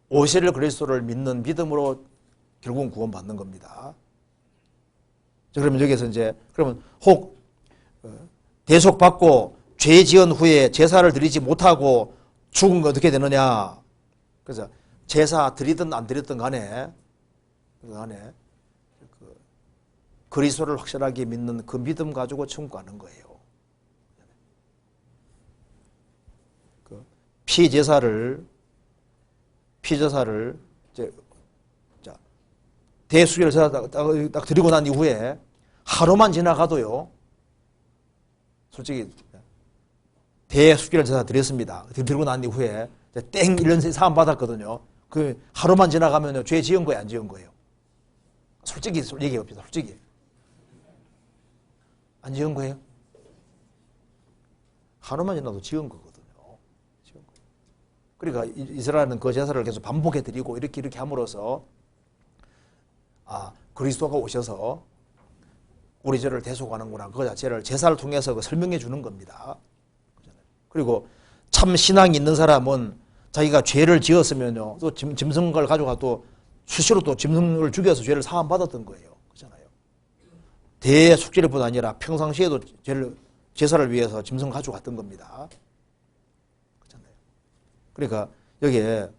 오실 그리스도를 믿는 믿음으로 결국은 구원받는 겁니다. 그러면 여기서 이제 그러면 혹 대속받고 죄 지은 후에 제사를 드리지 못하고 죽은 거 어떻게 되느냐? 그래서 제사 드리든 안 드리든 간에 그리스도를 확실하게 믿는 그 믿음 가지고 천국 가는 거예요. 그 피제사를 이제 대수결 제사 딱 드리고 난 이후에 하루만 지나가도요. 솔직히 대수결 제사 드렸습니다. 드리고 난 이후에 땡 1년 사함 받았거든요. 그 하루만 지나가면요. 죄 지은 거예요, 안 지은 거예요? 솔직히 얘기해 봅시다. 솔직히. 안 지은 거예요? 하루만 지나도 지은 거거든요. 지은 거예요. 그러니까 이스라엘은 그 제사를 계속 반복해 드리고 이렇게 함으로써 그리스도가 오셔서 우리 죄를 대속하는구나. 그 자체를 제사를 통해서 설명해 주는 겁니다. 그리고 참 신앙이 있는 사람은 자기가 죄를 지었으면요. 또 짐승을 가져가 또 수시로 또 짐승을 죽여서 죄를 사함 받았던 거예요. 그렇잖아요. 대속죄일뿐 아니라 평상시에도 제사를 위해서 짐승 가져갔던 겁니다. 그렇잖아요. 그러니까 여기에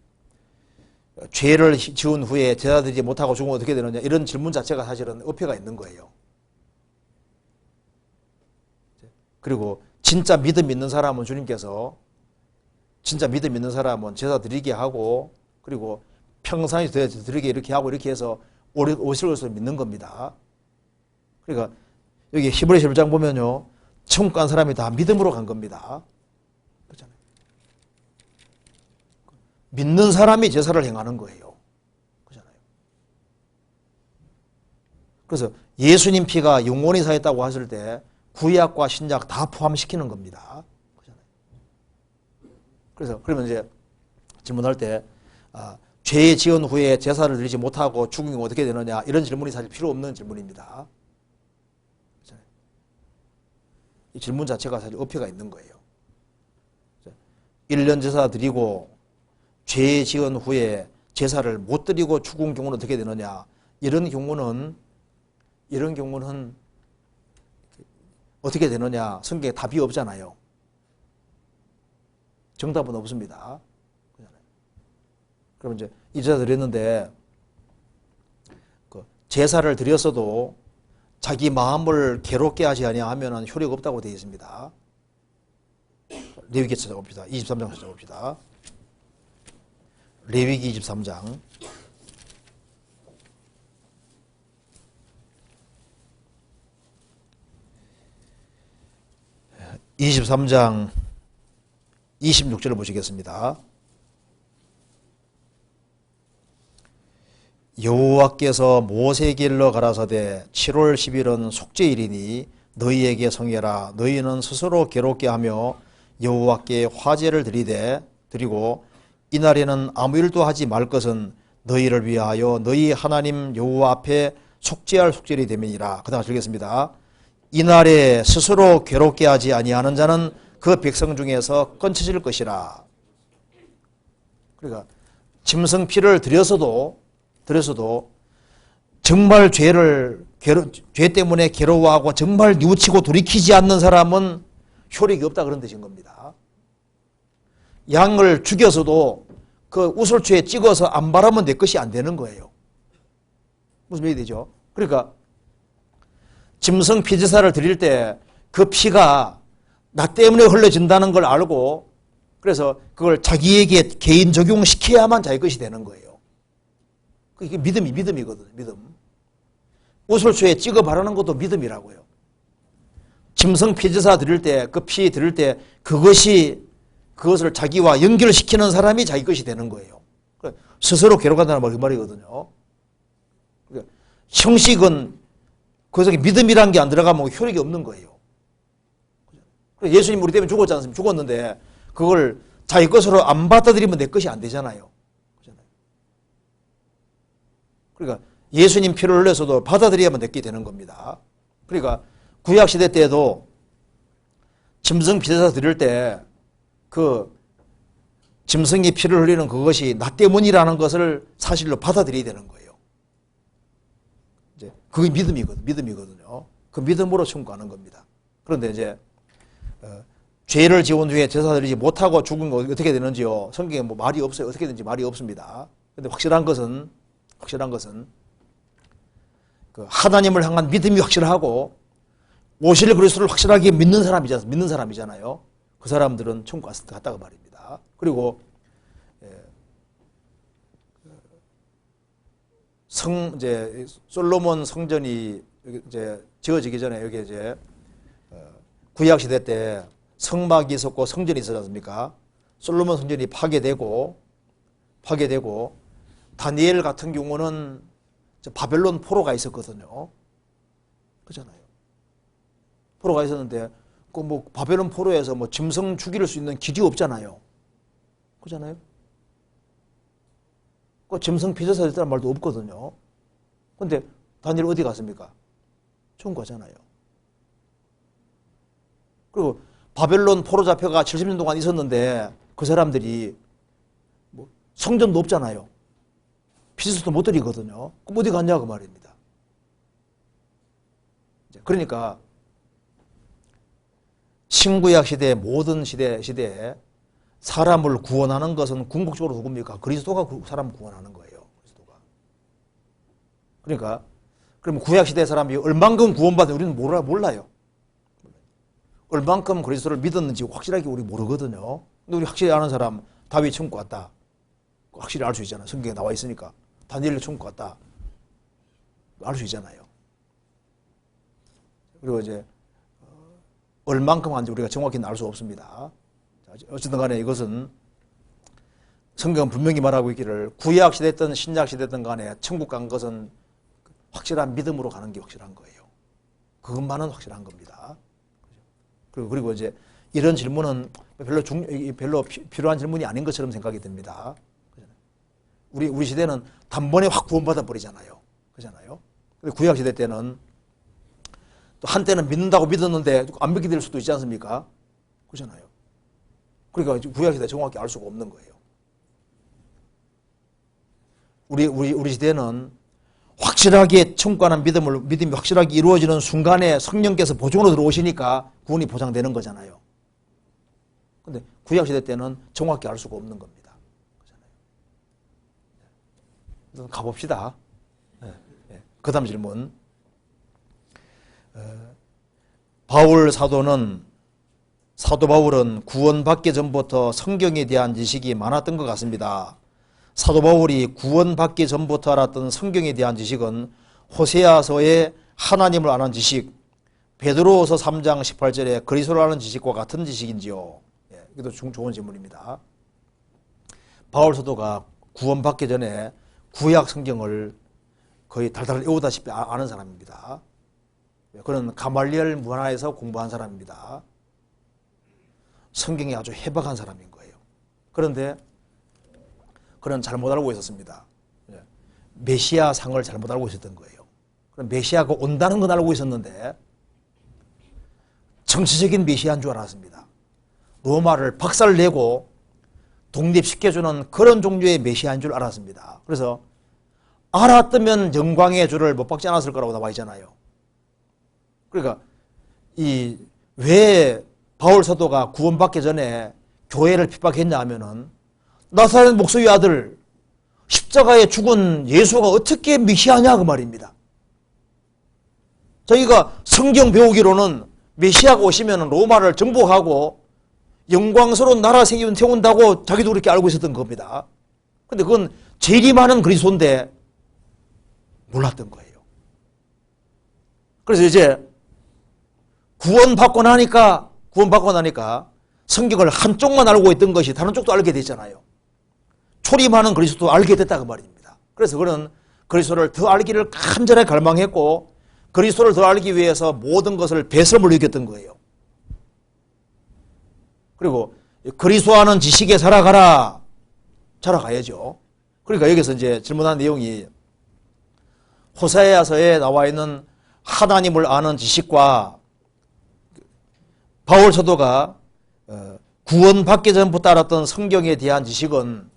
죄를 지은 후에 제사 드리지 못하고 죽으면 어떻게 되느냐 이런 질문 자체가 사실은 어폐가 있는 거예요. 그리고 진짜 믿음 있는 사람은 주님께서 진짜 믿음 있는 사람은 제사 드리게 하고 그리고 평상시 드리게 이렇게 하고 이렇게 해서 오실 것을 믿는 겁니다. 그러니까 여기 히브리서 1장 보면요, 천국 간 사람이 다 믿음으로 간 겁니다. 그렇잖아요. 믿는 사람이 제사를 행하는 거예요. 그렇잖아요. 그래서 예수님 피가 영원히 사했다고 하실 때 구약과 신약 다 포함시키는 겁니다. 그렇잖아요. 그래서 그러면 이제 질문할 때 죄 지은 후에 제사를 드리지 못하고 죽으면 어떻게 되느냐, 이런 질문이 사실 필요 없는 질문입니다. 이 질문 자체가 사실 어폐가 있는 거예요. 1년 제사 드리고 죄 지은 후에 제사를 못 드리고 죽은 경우는 어떻게 되느냐, 이런 경우는 어떻게 되느냐, 성경에 답이 없잖아요. 정답은 없습니다. 그러면 이제 이 제사 드렸는데 제사를 드렸어도 자기 마음을 괴롭게 하지 아니하면 효력 없다고 되어 있습니다. 레위기 찾아봅시다. 23장 찾아봅시다. 레위기 23장. 23장 26절을 보시겠습니다. 여호와께서 모세길로 가라사대 7월 10일은 속죄일이니 너희에게 성해라. 너희는 스스로 괴롭게 하며 여호와께 화제를 드리고 이날에는 아무 일도 하지 말 것은 너희를 위하여 너희 하나님 여호와 앞에 속죄할 속죄일이 됨이니라. 그 다음 읽겠습니다. 이날에 스스로 괴롭게 하지 아니하는 자는 그 백성 중에서 끊쳐질 것이라. 그러니까 짐승피를 드렸어도 정말 죄 때문에 괴로워하고 정말 뉘우치고 돌이키지 않는 사람은 효력이 없다, 그런 뜻인 겁니다. 양을 죽여서도 그 우슬초에 찍어서 안 바르면 내 것이 안 되는 거예요. 무슨 말이 되죠? 그러니까 짐승 피제사를 드릴 때 그 피가 나 때문에 흘러진다는 걸 알고 그래서 그걸 자기에게 개인 적용시켜야만 자기 것이 되는 거예요. 이게 믿음이거든요. 믿음. 우슬초에 찍어 바르는 것도 믿음이라고요. 짐승 피제사 드릴 때, 그 피 드릴 때 그것을 자기와 연결시키는 사람이 자기 것이 되는 거예요. 스스로 괴롭간다는 말, 그 말이거든요. 형식은 그 속에 믿음이라는 게 안 들어가면 효력이 없는 거예요. 예수님 우리 때문에 죽었지 않습니까? 죽었는데 그걸 자기 것으로 안 받아들이면 내 것이 안 되잖아요. 그러니까 예수님 피를 흘려서도 받아들여야만 내게 되는 겁니다. 그러니까 구약시대 때에도 짐승 피제사 드릴 때 그 짐승이 피를 흘리는 그것이 나 때문이라는 것을 사실로 받아들여야 되는 거예요. 이제 그게 믿음이거든요. 그 믿음으로 청구하는 겁니다. 그런데 이제 죄를 지은 후에 제사 드리지 못하고 죽은 거 어떻게 되는지요? 성경에 뭐 말이 없어요. 어떻게 되는지 말이 없습니다. 그런데 확실한 것은 그 하나님을 향한 믿음이 확실하고 오실 그리스도를 확실하게 믿는 사람이잖아요. 그 사람들은 천국 갔다고 말입니다. 그리고 이제 솔로몬 성전이 이제 지어지기 전에 여기 이제 구약 시대 때 성막이 있었고 성전이 있었지 않습니까? 솔로몬 성전이 파괴되고 다니엘 같은 경우는 바벨론 포로가 있었거든요. 그렇잖아요. 포로가 있었는데 그 뭐 바벨론 포로에서 뭐 짐승 죽일 수 있는 길이 없잖아요. 그렇잖아요. 그 짐승 피제사 했다는 말도 없거든요. 근데 다니엘 어디 갔습니까? 천국 가잖아요. 그리고 바벨론 포로 잡혀가 70년 동안 있었는데 그 사람들이 뭐 성전도 없잖아요. 피제사도 못 드리거든요. 그럼 어디 갔냐 그 말입니다. 그러니까 신구약 시대 모든 시대에 사람을 구원하는 것은 궁극적으로 누굽니까? 그리스도가 사람을 구원하는 거예요. 그리스도가. 그러니까 그러면 구약 시대 사람이 얼만큼 구원받은 우리는 몰라요. 얼만큼 그리스도를 믿었는지 확실하게 우리 모르거든요. 근데 우리 확실히 아는 사람 다윗 천국 갔다. 확실히 알 수 있잖아요. 성경에 나와 있으니까. 다니엘은 천국 갔다. 알 수 있잖아요. 그리고 이제 얼만큼 한지 우리가 정확히는 알 수 없습니다. 어쨌든 간에 이것은 성경은 분명히 말하고 있기를 구약 시대든 신약 시대든 간에 천국 간 것은 확실한 믿음으로 가는 게 확실한 거예요. 그것만은 확실한 겁니다. 그리고 이제 이런 질문은 별로 필요한 질문이 아닌 것처럼 생각이 됩니다. 우리 시대는 단번에 확 구원받아 버리잖아요. 그렇잖아요. 근데 구약 시대 때는 또 한때는 믿는다고 믿었는데 안 믿게 될 수도 있지 않습니까? 그렇잖아요. 그러니까 구약 시대 정확히 알 수가 없는 거예요. 우리 시대는 확실하게 천국 가는 믿음이 확실하게 이루어지는 순간에 성령께서 보증으로 들어오시니까 구원이 보장되는 거잖아요. 근데 구약 시대 때는 정확히 알 수가 없는 겁니다. 그렇잖아요. 가봅시다. 그 다음 질문. 사도 바울은 구원받기 전부터 성경에 대한 지식이 많았던 것 같습니다. 사도 바울이 구원받기 전부터 알았던 성경에 대한 지식은 호세아서의 하나님을 아는 지식, 베드로후서 3장 18절에 그리스도를 아는 지식과 같은 지식인지요? 이것도 좋은 질문입니다. 바울 사도가 구원받기 전에 구약 성경을 거의 달달 외우다시피 아는 사람입니다. 그는 가말리엘 문화에서 공부한 사람입니다. 성경이 아주 해박한 사람인 거예요. 그런데 그는 잘못 알고 있었습니다. 메시아 상을 잘못 알고 있었던 거예요. 그럼 메시아가 온다는 건 알고 있었는데 정치적인 메시아인 줄 알았습니다. 로마를 박살내고 독립시켜주는 그런 종류의 메시아인 줄 알았습니다. 그래서 알았다면 영광의 주를 못 받지 않았을 거라고 나와 있잖아요. 그러니까 왜 바울 사도가 구원받기 전에 교회를 핍박했냐 하면은 나사렛 목수의 아들 십자가에 죽은 예수가 어떻게 메시아냐 그 말입니다. 저희가 성경 배우기로는 메시아가 오시면 로마를 정복하고 영광스러운 나라 세운다고 자기도 그렇게 알고 있었던 겁니다. 근데 그건 재림하는 그리스도인데 몰랐던 거예요. 그래서 이제 구원받고 나니까 성경을 한쪽만 알고 있던 것이 다른 쪽도 알게 됐잖아요. 초림하는 그리스도 알게 됐다 그 말입니다. 그래서 그는 그리스도를 더 알기를 간절히 갈망했고 그리스도를 더 알기 위해서 모든 것을 배설물로 여겼던 거예요. 그리고 그리스도 아는 지식에 자라가야죠. 그러니까 여기서 이제 질문한 내용이 호세아서에 나와 있는 하나님을 아는 지식과 바울 사도가 구원받기 전부터 알았던 성경에 대한 지식은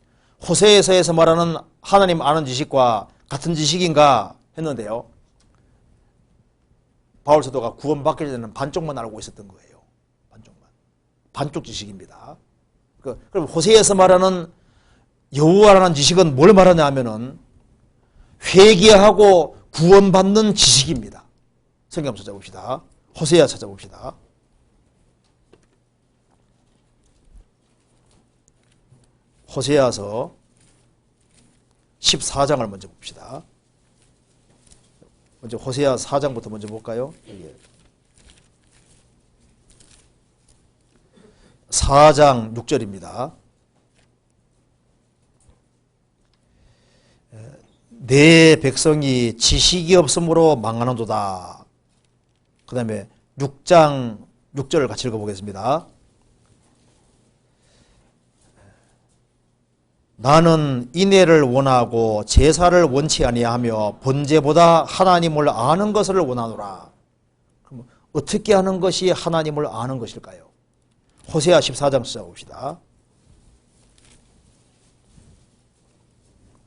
호세아서에서 말하는 하나님 아는 지식과 같은 지식인가 했는데요. 바울 사도가 구원받기 전에는 반쪽만 알고 있었던 거예요. 반쪽 지식입니다. 그럼 호세아서 말하는 여호와라는 지식은 뭘 말하냐 하면은 회개하고 구원받는 지식입니다. 성경 찾아봅시다. 호세아 찾아봅시다. 호세아서 14장을 먼저 봅시다. 먼저 호세아 4장부터 먼저 볼까요? 4장 6절입니다. 내 백성이 지식이 없으므로 망하는도다. 그 다음에 6장 6절을 같이 읽어보겠습니다. 나는 인애를 원하고 제사를 원치 아니하며 번제보다 하나님을 아는 것을 원하노라. 그럼 어떻게 하는 것이 하나님을 아는 것일까요? 호세아 14장 시작합시다.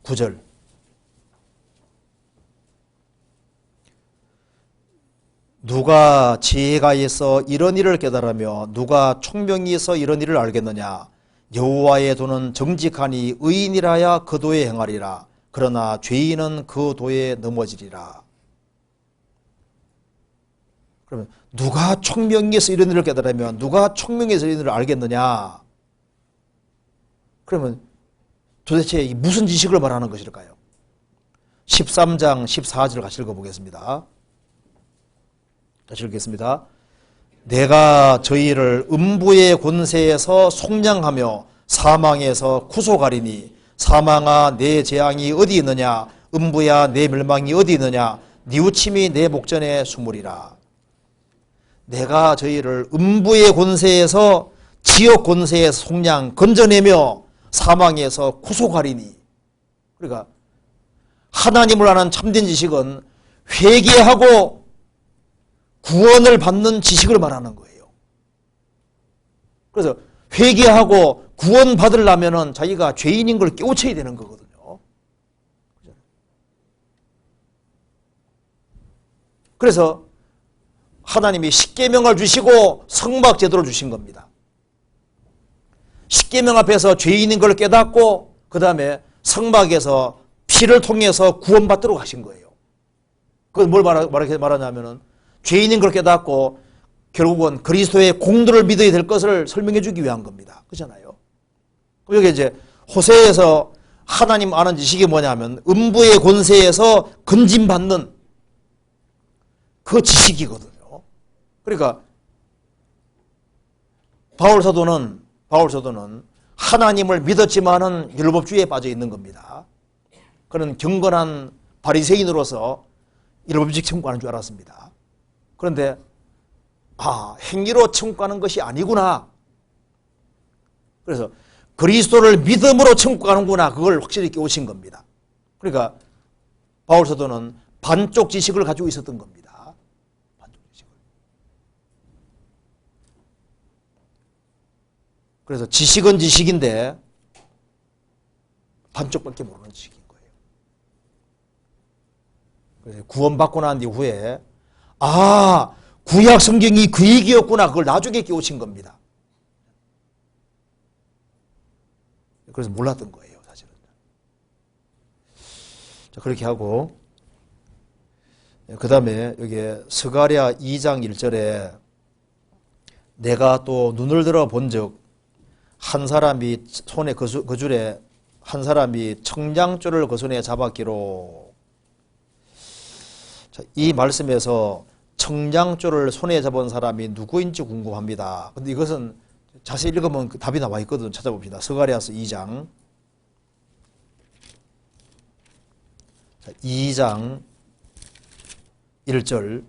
9절. 누가 지혜가 있어 이런 일을 깨달으며 누가 총명이 있어 이런 일을 알겠느냐. 여호와의 도는 정직하니 의인이라야 그 도에 행하리라. 그러나 죄인은 그 도에 넘어지리라. 그러면 누가 총명이 있어 이런 일을 깨달으면 누가 총명해서 이런 일을 알겠느냐. 그러면 도대체 이 무슨 지식을 말하는 것일까요? 13장 14절 같이 읽어보겠습니다. 다시 읽겠습니다. 내가 저희를 음부의 권세에서 속량하며 사망에서 구속하리니 사망아 내 재앙이 어디 있느냐 음부야 내 멸망이 어디 있느냐 뉘우침이 내 목전에 숨으리라. 내가 저희를 음부의 권세에서 지역 권세에서 속량 건져내며 사망에서 구속하리니. 그러니까 하나님을 아는 참된 지식은 회개하고 구원을 받는 지식을 말하는 거예요. 그래서 회개하고 구원 받으려면 자기가 죄인인 걸 깨우쳐야 되는 거거든요. 그래서 하나님이 십계명을 주시고 성막 제도를 주신 겁니다. 십계명 앞에서 죄인인 걸 깨닫고 그 다음에 성막에서 피를 통해서 구원받도록 하신 거예요. 그건 뭘 말하냐면은 죄인인 걸 깨닫고 결국은 그리스도의 공로를 믿어야 될 것을 설명해 주기 위한 겁니다. 그렇잖아요. 여기 이제 호세에서 하나님 아는 지식이 뭐냐면 음부의 권세에서 건짐받는 그 지식이거든요. 그러니까 바울 사도는 하나님을 믿었지만은 율법주의에 빠져 있는 겁니다. 그는 경건한 바리새인으로서 율법주의 천국하는 줄 알았습니다. 그런데 행위로 천국하는 것이 아니구나. 그래서 그리스도를 믿음으로 천국 가는구나. 그걸 확실히 깨우친 겁니다. 그러니까 바울 사도는 반쪽 지식을 가지고 있었던 겁니다. 반쪽 지식을. 그래서 지식은 지식인데 반쪽밖에 모르는 지식인 거예요. 그래서 구원받고 난 이후에 구약 성경이 그 얘기였구나. 그걸 나중에 깨우친 겁니다. 그래서 몰랐던 거예요, 사실은. 자, 그렇게 하고, 그 다음에 여기 스가랴 2장 1절에 내가 또 눈을 들어 본즉 한 사람이 손에 그 줄에 한 사람이 청량줄을 그 손에 잡았기로. 자, 이 말씀에서 청량줄을 손에 잡은 사람이 누구인지 궁금합니다. 근데 이것은 자세히 읽으면 답이 나와 있거든요. 찾아봅시다. 스가랴서 2장. 자, 2장 1절.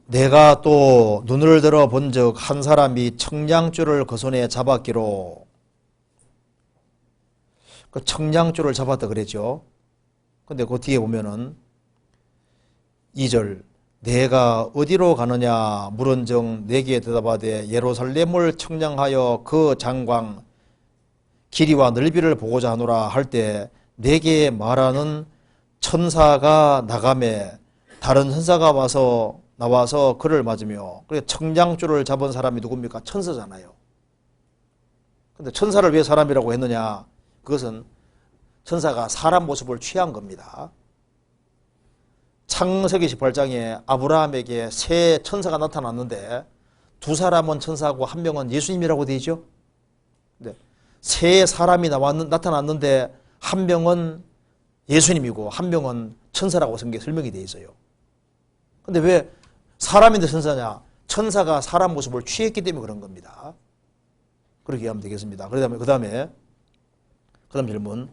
내가 또 눈을 들어 본즉 한 사람이 청량줄을 그 손에 잡았기로. 그 청량줄을 잡았다 그랬죠. 근데 그 뒤에 보면은 2절. 내가 어디로 가느냐 물은정 내게 대답하되 예루살렘을 청량하여 그 장광 길이와 넓이를 보고자 하노라 할 때 내게 말하는 천사가 나가매 다른 천사가 나와서 그를 맞으며. 그래 청량줄을 잡은 사람이 누굽니까? 천사잖아요. 근데 천사를 왜 사람이라고 했느냐? 그것은 천사가 사람 모습을 취한 겁니다. 창세기 18장에 아브라함에게 세 천사가 나타났는데 두 사람은 천사고 한 명은 예수님이라고 되어 있죠. 세 사람이 나타났는데 한 명은 예수님이고 한 명은 천사라고 성경에 설명이 되어 있어요. 근데 왜 사람인데 천사냐? 천사가 사람 모습을 취했기 때문에 그런 겁니다. 그렇게 하면 되겠습니다. 그 다음 질문.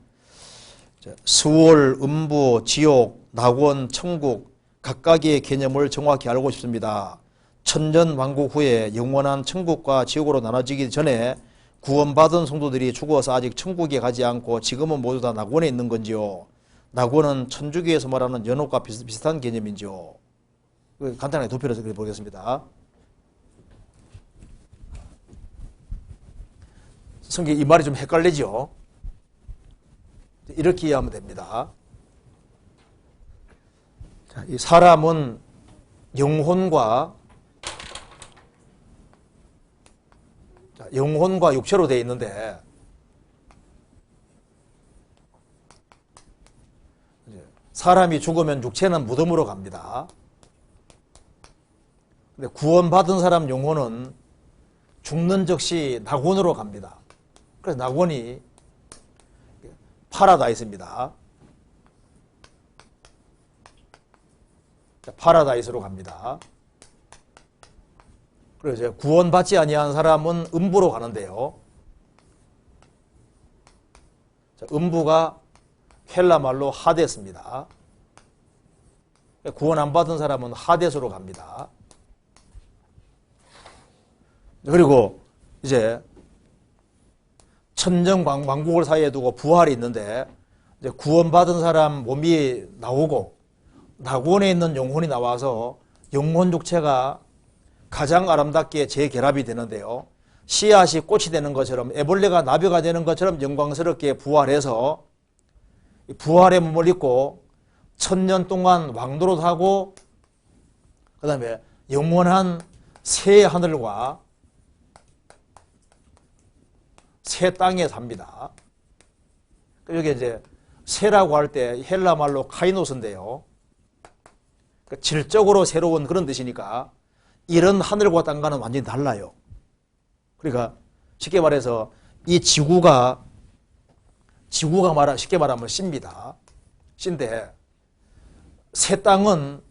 수월, 음부, 지옥, 낙원, 천국 각각의 개념을 정확히 알고 싶습니다. 천년왕국 후에 영원한 천국과 지옥으로 나눠지기 전에 구원받은 성도들이 죽어서 아직 천국에 가지 않고 지금은 모두 다 낙원에 있는 건지요? 낙원은 천주교에서 말하는 연옥과 비슷한 개념인지요? 간단하게 도표를 보겠습니다. 성경 이 말이 좀 헷갈리죠? 이렇게 이해하면 됩니다. 자, 이 사람은 영혼과 육체로 되어 있는데 사람이 죽으면 육체는 무덤으로 갑니다. 근데 구원받은 사람 영혼은 죽는 즉시 낙원으로 갑니다. 그래서 낙원이 파라다이스입니다. 파라다이스로 갑니다. 그래서 구원받지 아니한 사람은 음부로 가는데요. 음부가 헬라 말로 하데스입니다. 구원 안 받은 사람은 하데스로 갑니다. 그리고 이제 천정왕국을 사이에 두고 부활이 있는데, 이제 구원받은 사람 몸이 나오고 낙원에 있는 영혼이 나와서 영혼 육체가 가장 아름답게 재결합이 되는데요. 씨앗이 꽃이 되는 것처럼, 애벌레가 나비가 되는 것처럼 영광스럽게 부활해서 부활의 몸을 입고 천년 동안 왕노릇하고, 그 다음에 영원한 새 하늘과 새 땅에 삽니다. 여기 이제 새라고 할 때 헬라 말로 카이노스인데요. 질적으로 새로운 그런 뜻이니까 이런 하늘과 땅과는 완전히 달라요. 그러니까 쉽게 말해서 이 지구가 쉽게 말하면 씨입니다. 씨인데 새 땅은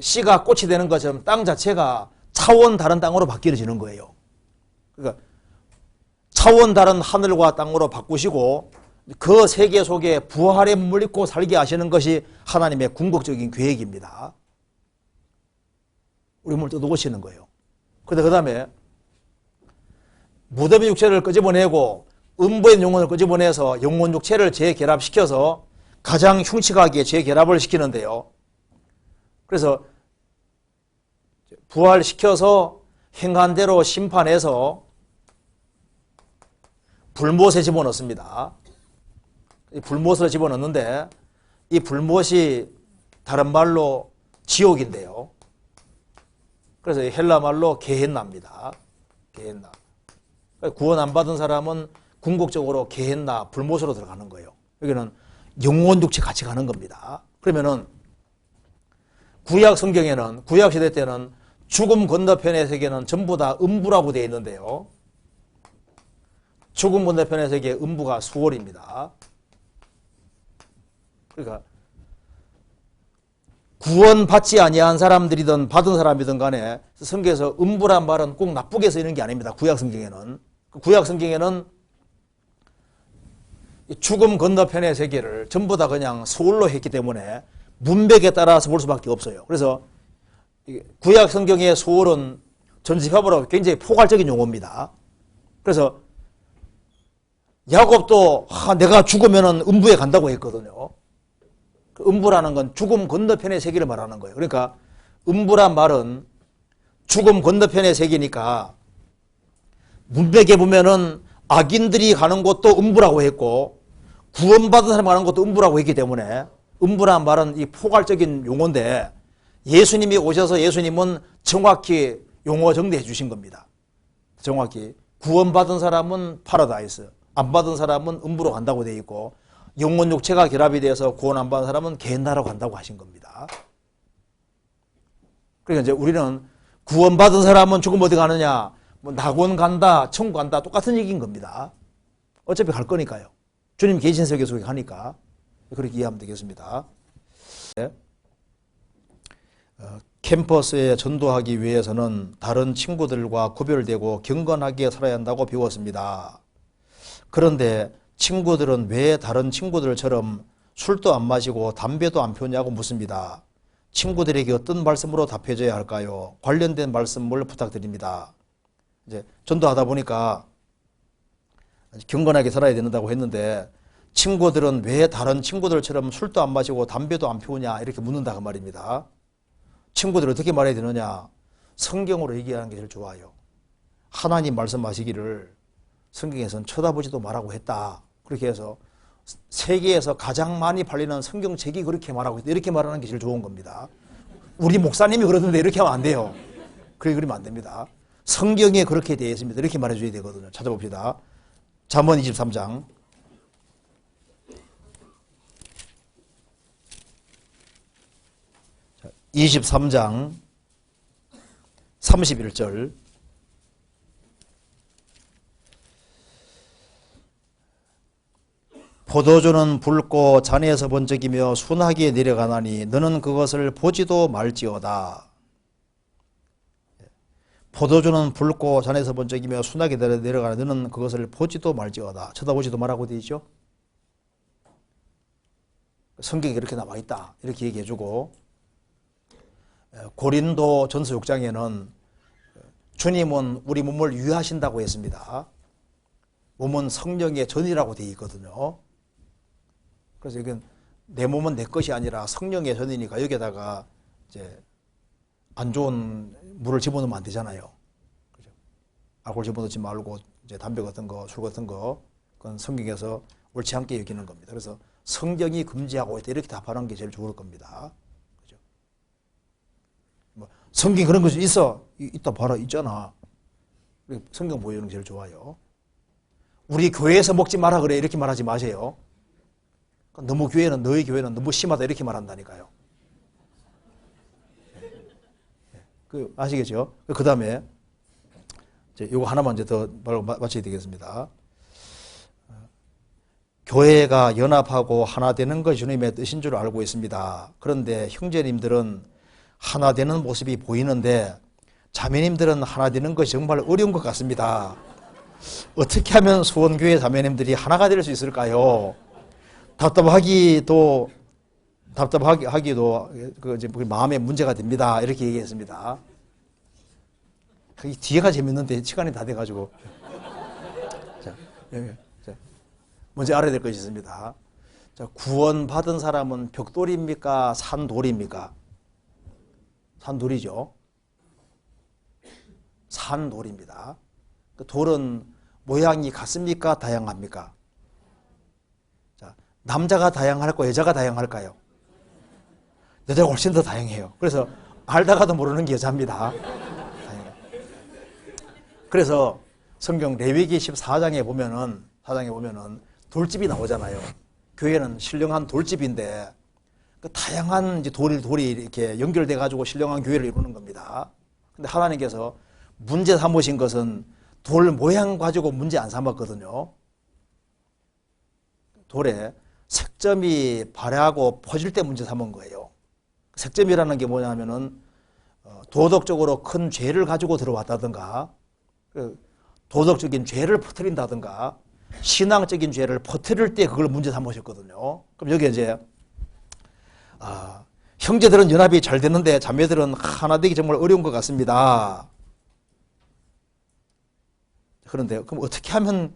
씨가 꽃이 되는 것처럼 땅 자체가 차원 다른 땅으로 바뀌어지는 거예요. 그러니까 차원 다른 하늘과 땅으로 바꾸시고 그 세계 속에 부활의 몸을 입고 살게 하시는 것이 하나님의 궁극적인 계획입니다. 우리 몸을 뜯어고시는 거예요. 그런데 그 다음에 무덤의 육체를 끄집어내고 음부의 영혼을 끄집어내서 영혼 육체를 재결합시켜서 가장 흉측하게 재결합을 시키는데요. 그래서 부활시켜서 행한 대로 심판해서 불못에 집어넣습니다. 이 불못을 집어넣는데 이 불못이 다른 말로 지옥인데요. 그래서 헬라 말로 게헨나입니다. 게헨나. 구원 안 받은 사람은 궁극적으로 게헨나 불못으로 들어가는 거예요. 여기는 영혼 육체 같이 가는 겁니다. 그러면은 구약 성경에는, 구약 시대 때는 죽음 건너편의 세계는 전부 다 음부라고 되어 있는데요. 죽음 건너편의 세계 음부가 수월입니다. 그러니까 구원받지 아니한 사람들이든 받은 사람이든 간에 성경에서 음부란 말은 꼭 나쁘게 쓰이는 게 아닙니다. 구약 성경에는. 구약 성경에는 죽음 건너편의 세계를 전부 다 그냥 소홀로 했기 때문에 문맥에 따라서 볼 수밖에 없어요. 그래서 구약 성경의 소홀은 전집합으로 굉장히 포괄적인 용어입니다. 그래서 야곱도 내가 죽으면 음부에 간다고 했거든요. 음부라는 건 죽음 건너편의 세계를 말하는 거예요. 그러니까 음부란 말은 죽음 건너편의 세계니까 문맥에 보면은 악인들이 가는 곳도 음부라고 했고 구원받은 사람이 가는 곳도 음부라고 했기 때문에 음부란 말은 이 포괄적인 용어인데 예수님이 오셔서 예수님은 정확히 용어 정리해 주신 겁니다. 정확히 구원받은 사람은 파라다이스, 안 받은 사람은 음부로 간다고 되어 있고 영혼 육체가 결합이 돼서 구원 안 받은 사람은 게헨나로 간다고 하신 겁니다. 그러니까 이제 우리는 구원받은 사람은 죽으면 어디 가느냐, 뭐 낙원 간다, 천국 간다, 똑같은 얘기인 겁니다. 어차피 갈 거니까요. 주님 계신 세계 속에 가니까 그렇게 이해하면 되겠습니다. 캠퍼스에 전도하기 위해서는 다른 친구들과 구별되고 경건하게 살아야 한다고 배웠습니다. 그런데 친구들은 왜 다른 친구들처럼 술도 안 마시고 담배도 안 피우냐고 묻습니다. 친구들에게 어떤 말씀으로 답해줘야 할까요? 관련된 말씀을 부탁드립니다. 이제 전도하다 보니까 경건하게 살아야 된다고 했는데 친구들은 왜 다른 친구들처럼 술도 안 마시고 담배도 안 피우냐 이렇게 묻는다 그 말입니다. 친구들 어떻게 말해야 되느냐? 성경으로 얘기하는 게 제일 좋아요. 하나님 말씀하시기를 성경에서는 쳐다보지도 말라고 했다. 그렇게 해서 세계에서 가장 많이 팔리는 성경책이 그렇게 말하고 있다. 이렇게 말하는 게 제일 좋은 겁니다. 우리 목사님이 그러던데 이렇게 하면 안 돼요. 그렇게 그러면 안 됩니다. 성경에 그렇게 되어 있습니다. 이렇게 말해줘야 되거든요. 찾아봅시다. 잠언 23장. 자, 23장 31절. 포도주는 붉고 잔에서 번쩍이며 순하게 내려가나니 너는 그것을 보지도 말지어다. 포도주는 붉고 잔에서 번쩍이며 순하게 내려가나니 너는 그것을 보지도 말지어다. 쳐다보지도 말라고 되어 있죠. 성경에 이렇게 나와 있다. 이렇게 얘기해주고, 고린도 전서 6장에는 주님은 우리 몸을 유하신다고 했습니다. 몸은 성령의 전이라고 되어 있거든요. 그래서 이건 내 몸은 내 것이 아니라 성령의 전이니까 여기에다가 이제 안 좋은 물을 집어넣으면 안 되잖아요. 그죠? 알코올 집어넣지 말고 이제 담배 같은 거, 술 같은 거, 그건 성경에서 옳지 않게 여기는 겁니다. 그래서 성경이 금지하고 있다 이렇게 답하는 게 제일 좋을 겁니다. 그죠? 뭐 성경 그런 것이 있어, 있다 봐라, 있잖아. 성경 보여주는 게 제일 좋아요. 우리 교회에서 먹지 마라 그래 이렇게 말하지 마세요. 너무 너희 교회는 너무 심하다 이렇게 말한다니까요. 아시겠죠? 그 다음에 이거 하나만 이제 더 마쳐야 되겠습니다. 교회가 연합하고 하나 되는 것이 주님의 뜻인 줄 알고 있습니다. 그런데 형제님들은 하나 되는 모습이 보이는데 자매님들은 하나 되는 것이 정말 어려운 것 같습니다. 어떻게 하면 수원교회 자매님들이 하나가 될 수 있을까요? 답답하기도 그 마음의 문제가 됩니다. 이렇게 얘기했습니다. 뒤에가 재밌는데 시간이 다 돼가지고. 자, 먼저 알아야 될 것이 있습니다. 자, 구원받은 사람은 벽돌입니까? 산돌입니까? 산돌이죠. 산돌입니다. 그 돌은 모양이 같습니까? 다양합니까? 자, 남자가 다양할까요? 여자가 다양할까요? 여자가 훨씬 더 다양해요. 그래서 알다가도 모르는 게 여자입니다. 그래서 성경 레위기 14장에 보면은 돌집이 나오잖아요. 교회는 신령한 돌집인데 그 다양한 이제 돌이 이렇게 연결돼 가지고 신령한 교회를 이루는 겁니다. 근데 하나님께서 문제 삼으신 것은 돌 모양 가지고 문제 안 삼았거든요. 돌에 색점이 발하고 퍼질 때 문제 삼은 거예요. 색점이라는 게 뭐냐면은 도덕적으로 큰 죄를 가지고 들어왔다든가 도덕적인 죄를 퍼뜨린다든가 신앙적인 죄를 퍼뜨릴 때 그걸 문제 삼으셨거든요. 그럼 여기 이제 형제들은 연합이 잘 되는데 자매들은 하나 되기 정말 어려운 것 같습니다. 그런데 그럼 어떻게 하면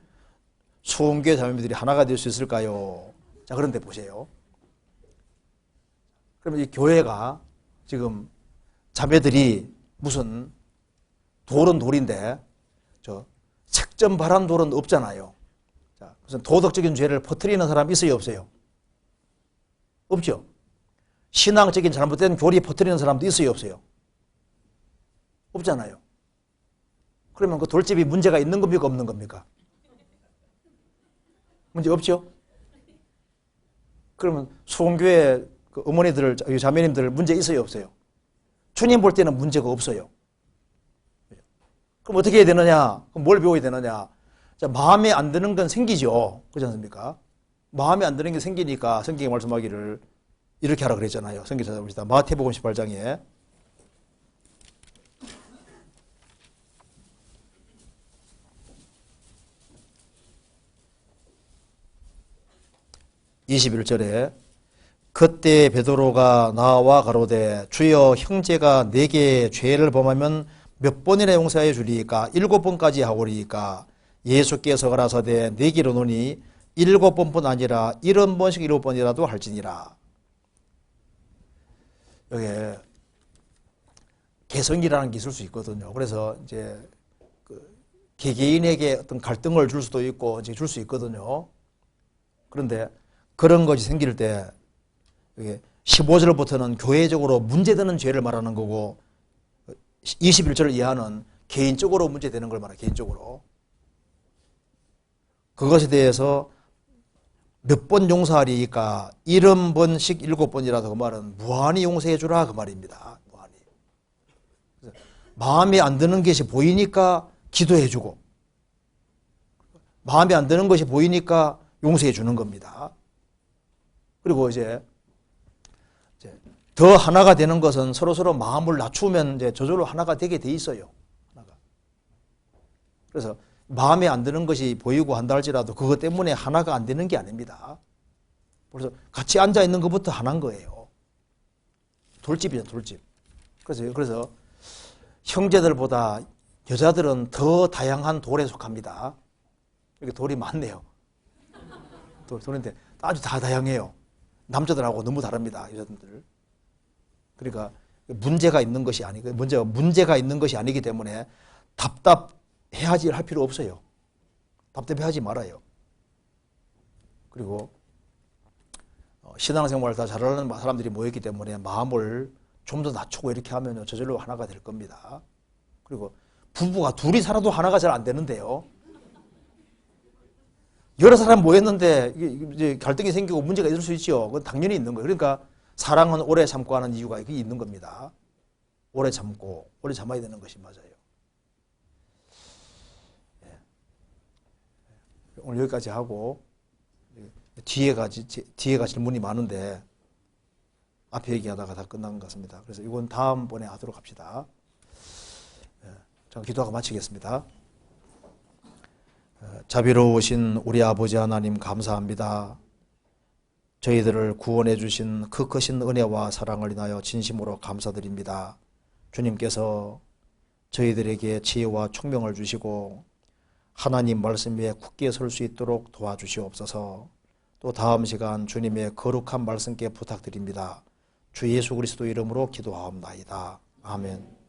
수원교회 자매들이 하나가 될 수 있을까요? 자, 그런데 보세요. 그러면 이 교회가 지금 자매들이 무슨 돌은 돌인데 색점 바란 돌은 없잖아요. 자, 무슨 도덕적인 죄를 퍼뜨리는 사람이 있어요, 없어요? 없죠. 신앙적인 잘못된 교리 퍼뜨리는 사람도 있어요, 없어요? 없잖아요. 그러면 그 돌집이 문제가 있는 겁니까, 없는 겁니까? 문제 없죠? 그러면 수원교회 그 어머니들, 자매님들 문제 있어요, 없어요? 주님 볼 때는 문제가 없어요. 그럼 어떻게 해야 되느냐? 그럼 뭘 배워야 되느냐? 자, 마음에 안 드는 건 생기죠. 그렇지 않습니까? 마음에 안 드는 게 생기니까 성경이 말씀하기를 이렇게 하라 그랬잖아요. 성경 찾아봅시다. 마태복음 18장에 21절에 그때 베드로가 나와 가로되 주여 형제가 내게 죄를 범하면 몇 번이나 용서해 주리이까? 7번까지 하오리이까? 예수께서 가라사대 내게 이르노니 7번뿐 아니라 70번씩 7번이라도 할지니라. 여기 개성이라는 게 있을 수 있거든요. 그래서 이제 개개인에게 어떤 갈등을 줄 수도 있고 이제 줄 수 있거든요. 그런데 그런 것이 생길 때 15절부터는 교회적으로 문제되는 죄를 말하는 거고 21절을 이하는 개인적으로 문제되는 걸 말해요. 개인적으로. 그것에 대해서 몇 번 용서하리이까? 70번씩 7번이라도 그 말은 무한히 용서해 주라 그 말입니다. 무한히. 마음에 안 드는 것이 보이니까 기도해 주고 마음에 안 드는 것이 보이니까 용서해 주는 겁니다. 그리고 이제 더 하나가 되는 것은 서로서로 마음을 낮추면 이제 저절로 하나가 되게 돼 있어요. 하나가. 그래서 마음에 안 드는 것이 보이고 한다 할지라도 그것 때문에 하나가 안 되는 게 아닙니다. 그래서 같이 앉아 있는 것부터 하나인 거예요. 돌집이죠, 돌집. 그래서 형제들보다 여자들은 더 다양한 돌에 속합니다. 이렇게 돌이 많네요. 돌인데 아주 다 다양해요. 남자들하고 너무 다릅니다, 여자들. 그러니까 문제가 있는 것이 아니고 문제가 있는 것이 아니기 때문에 답답해하지 할 필요 없어요. 답답해하지 말아요. 그리고 신앙생활을 다 잘하는 사람들이 모였기 때문에 마음을 좀 더 낮추고 이렇게 하면 저절로 하나가 될 겁니다. 그리고 부부가 둘이 살아도 하나가 잘 안 되는데요. 여러 사람 모였는데 이제 갈등이 생기고 문제가 있을 수 있죠. 그건 당연히 있는 거예요. 그러니까 사랑은 오래 참고 하는 이유가 그게 있는 겁니다. 오래 참고 오래 참아야 되는 것이 맞아요. 오늘 여기까지 하고 뒤에가 질문이 많은데 앞에 얘기하다가 다 끝난 것 같습니다. 그래서 이건 다음번에 하도록 합시다. 자, 기도하고 마치겠습니다. 자비로우신 우리 아버지 하나님 감사합니다. 저희들을 구원해 주신 그 크신 은혜와 사랑을 인하여 진심으로 감사드립니다. 주님께서 저희들에게 지혜와 총명을 주시고 하나님 말씀 위에 굳게 설 수 있도록 도와주시옵소서. 또 다음 시간 주님의 거룩한 말씀께 부탁드립니다. 주 예수 그리스도 이름으로 기도하옵나이다. 아멘.